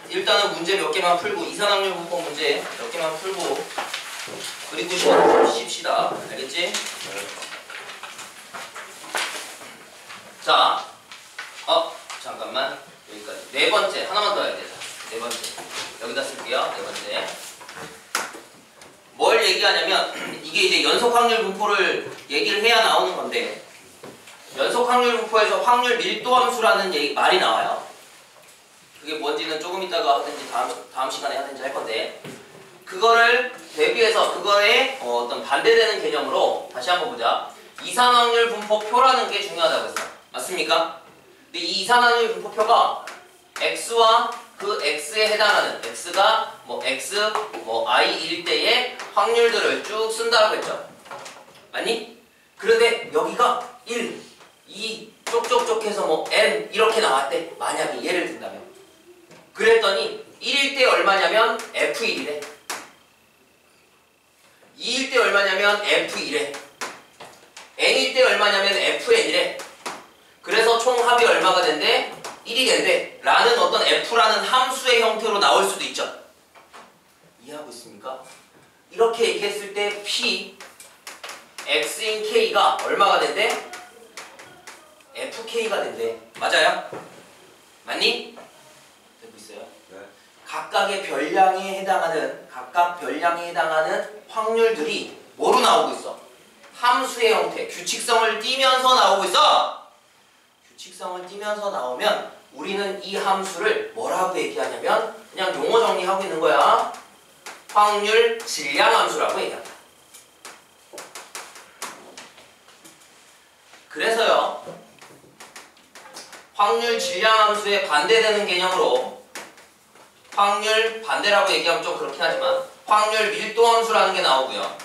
일단은 문제 몇 개만 풀고 이산확률 분포 문제 몇 개만 풀고 그리고 시간 쉽시다. 알겠지? 자, 잠깐만 여기까지. 네 번째 하나만 더 해야 돼. 네 번째 여기다 쓸게요. 네 번째 뭘 얘기하냐면 이게 이제 연속 확률 분포를 얘기를 해야 나오는 건데 연속 확률 분포에서 확률 밀도 함수라는 말이 나와요. 그게 뭔지는 조금 이따가 하든지 다음 시간에 하든지 할 건데 그거를 대비해서 그거에 어떤 반대되는 개념으로 다시 한번 보자. 이산확률 분포표라는 게 중요하다고 했어. 맞습니까? 근데 이 이산확률 분포표가 x와 그 x에 해당하는 x가 뭐 x 뭐 i일 때의 확률들을 쭉 쓴다고 했죠. 맞니? 그런데 여기가 1, 2 쪽쪽쪽 해서 뭐 n 이렇게 나왔대. 만약에 예를 든다면 그랬더니 1일 때 얼마냐면 f1이래. 2일 때 얼마냐면 f1에 n일 때 얼마냐면 fn이래. 그래서 총 합이 얼마가 된대? 1이 된대 라는 어떤 f라는 함수의 형태로 나올 수도 있죠. 이해하고 있습니까? 이렇게 얘기했을 때 p x인 k가 얼마가 된대? fk가 된대. 맞아요? 맞니? 되고 있어요? 네. 각각 별량에 해당하는 확률들이 뭐로 나오고 있어? 함수의 형태, 규칙성을 띠면서 나오고 있어. 규칙성을 띠면서 나오면 우리는 이 함수를 뭐라고 얘기하냐면 그냥 용어 정리하고 있는 거야. 확률 질량 함수라고 얘기한다. 그래서요. 확률 질량 함수에 반대되는 개념으로 확률 반대라고 얘기하면 좀 그렇긴 하지만 확률 밀도 함수라는 게 나오고요.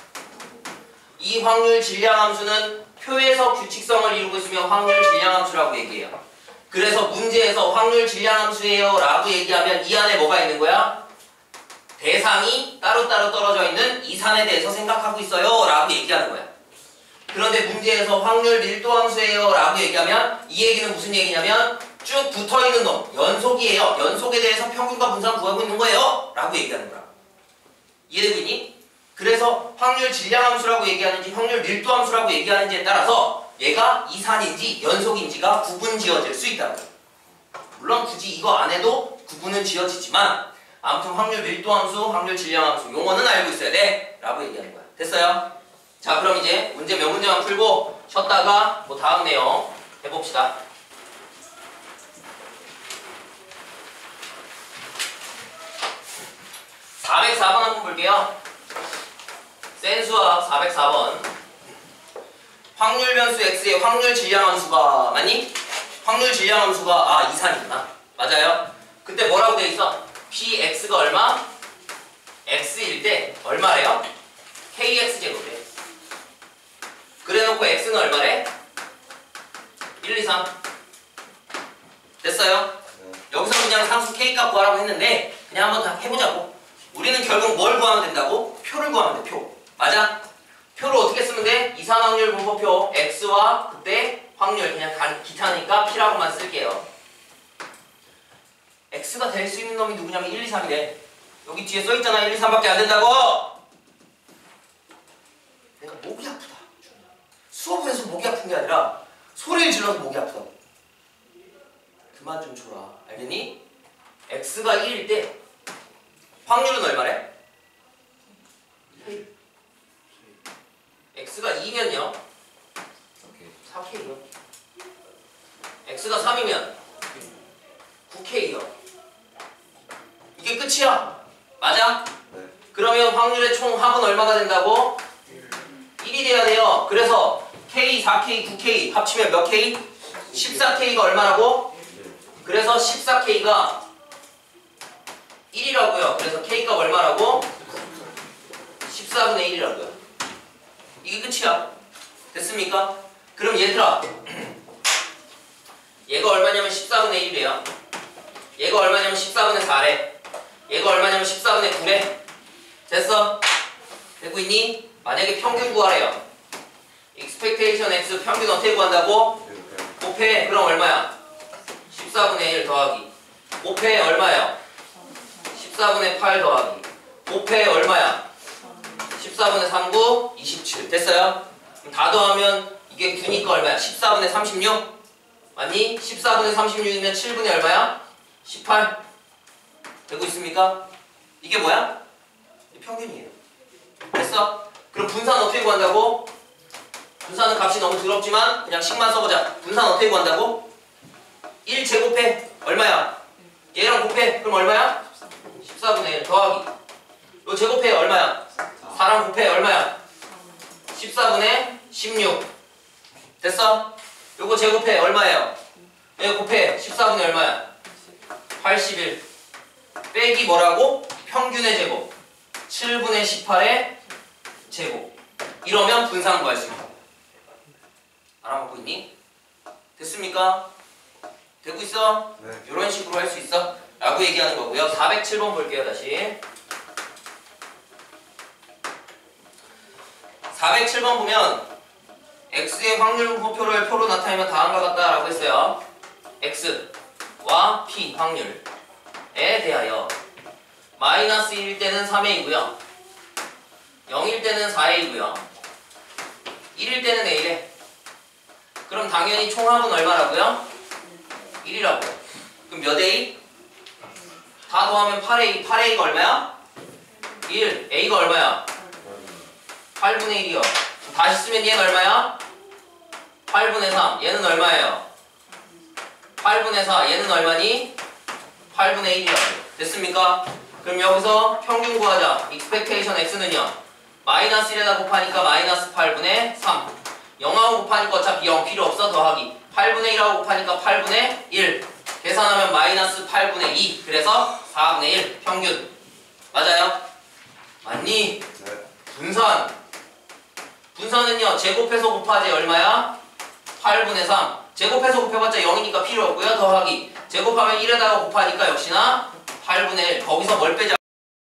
이 확률 질량 함수는 표에서 규칙성을 이루고 있으면 확률 질량 함수라고 얘기해요. 그래서 문제에서 확률 질량 함수예요 라고 얘기하면 이 안에 뭐가 있는 거야? 대상이 따로따로 떨어져 있는 이산에 대해서 생각하고 있어요 라고 얘기하는 거야. 그런데 문제에서 확률 밀도 함수예요 라고 얘기하면 이 얘기는 무슨 얘기냐면 쭉 붙어있는 놈, 연속이에요. 연속에 대해서 평균과 분산 구하고 있는 거예요 라고 얘기하는 거야. 이해되고 있니? 그래서 확률 질량 함수라고 얘기하는지 확률 밀도 함수라고 얘기하는지에 따라서 얘가 이산인지 연속인지가 구분 지어질 수 있다고. 물론 굳이 이거 안 해도 구분은 지어지지만 아무튼 확률 밀도 함수, 확률 질량 함수 용어는 알고 있어야 돼 라고 얘기하는 거야. 됐어요? 자, 그럼 이제 문제 몇 문제만 풀고 쉬었다가 뭐 다음 내용 해봅시다. (404번) 한번 볼게요. 센수학 404번. 확률 변수 x의 확률 질량 함수가 맞니? 확률 질량 함수가 이산이구나. 맞아요? 그때 뭐라고 돼 있어? px가 얼마? x일 때 얼마래요? kx제곱이래. 그래놓고 x는 얼마래? 1, 2, 3. 됐어요? 네. 여기서 그냥 상수 k값 구하라고 했는데 그냥 한번 다 해보자고. 우리는 결국 뭘 구하면 된다고? 표를 구하면 돼. 표. 맞아? 표를 어떻게 쓰면 돼? 이산확률 분포표 x와 그때 확률 그냥 기타니까 p라고만 쓸게요. x가 될 수 있는 놈이 누구냐면 1, 2, 3이래. 여기 뒤에 써있잖아. 1, 2, 3밖에 안 된다고! 내가 목이 아프다. 수업을 해서 목이 아픈 게 아니라 소리를 질러서 목이 아프다고. 그만 좀 줘라. 알겠니? x가 1일 때 확률은 얼마래? x가 2면요? 4K요. x가 3이면 9k요. 이게 끝이야. 맞아? 네. 그러면 확률의 총 합은 얼마가 된다고? 1이 돼야 돼요. 그래서 K, 4K, 9K 합치면 몇 K? 14K가 얼마라고? 그래서 14K가 1이라고요. 그래서 K값 얼마라고? 14분의 1이라고요. 이게 끝이야. 됐습니까? 그럼 얘들아, 얘가 얼마냐면 14분의 1이래요. 얘가 얼마냐면 14분의 4래. 얘가 얼마냐면 14분의 9래. 됐어? 되고 있니? 만약에 평균 구하래요. expectation x 평균 어떻게 구한다고? 곱해. 그럼 얼마야? 14분의 1 더하기 곱해 얼마야? 14분의 8 더하기 곱해 얼마야? 14분의 39 27 됐어요? 그럼 다 더하면 이게 9니까 얼마야? 14분의 36 맞니? 14분의 36이면 7분의 얼마야? 18 되고 있습니까? 이게 뭐야? 평균이에요. 됐어? 그럼 분산 어떻게 구한다고? 분산은 값이 너무 더럽지만 그냥 식만 써보자. 분산 어떻게 구한다고? 1 제곱해 얼마야? 얘랑 곱해 그럼 얼마야? 14분의 1 더하기 요 제곱해 얼마야? 4랑 곱해 얼마야? 14분의 16 됐어? 요거 제곱해 얼마예요? 얘 곱해 14분의 얼마야? 81 빼기 뭐라고? 평균의 제곱 7분의 18의 제곱 이러면 분산 구할 수 있다. 알아먹고 있니? 됐습니까? 되고 있어? 네. 이런 식으로 할 수 있어? 라고 얘기하는 거고요. 407번 볼게요. 다시 407번 보면 x의 확률 분포표를 표로 나타내면 다음과 같다 라고 했어요. x와 p 확률에 대하여 마이너스 1일 때는 3a이고요 0일 때는 4a이고요 1일 때는 a래. 그럼 당연히 총합은 얼마라고요? 1이라고. 그럼 몇 A? 다 더하면 8A. 8A가 얼마야? 1. A가 얼마야? 8분의 1이요. 다시 쓰면 얘는 얼마야? 8분의 3. 얘는 얼마예요? 8분의 4. 얘는 얼마니? 8분의 1이라고. 됐습니까? 그럼 여기서 평균 구하자. expectation x는요. 마이너스 1에다 곱하니까 마이너스 8분의 3. 0하고 곱하니까 어차피 0 필요 없어. 더하기 8분의 1하고 곱하니까 8분의 1 계산하면 마이너스 8분의 2 그래서 4분의 1 평균 맞아요? 맞니? 네. 분산은요 제곱해서 곱하지 얼마야? 8분의 3 제곱해서 곱해봤자 0이니까 필요 없고요. 더하기 제곱하면 1에다가 곱하니까 역시나 8분의 1 거기서 뭘 빼자?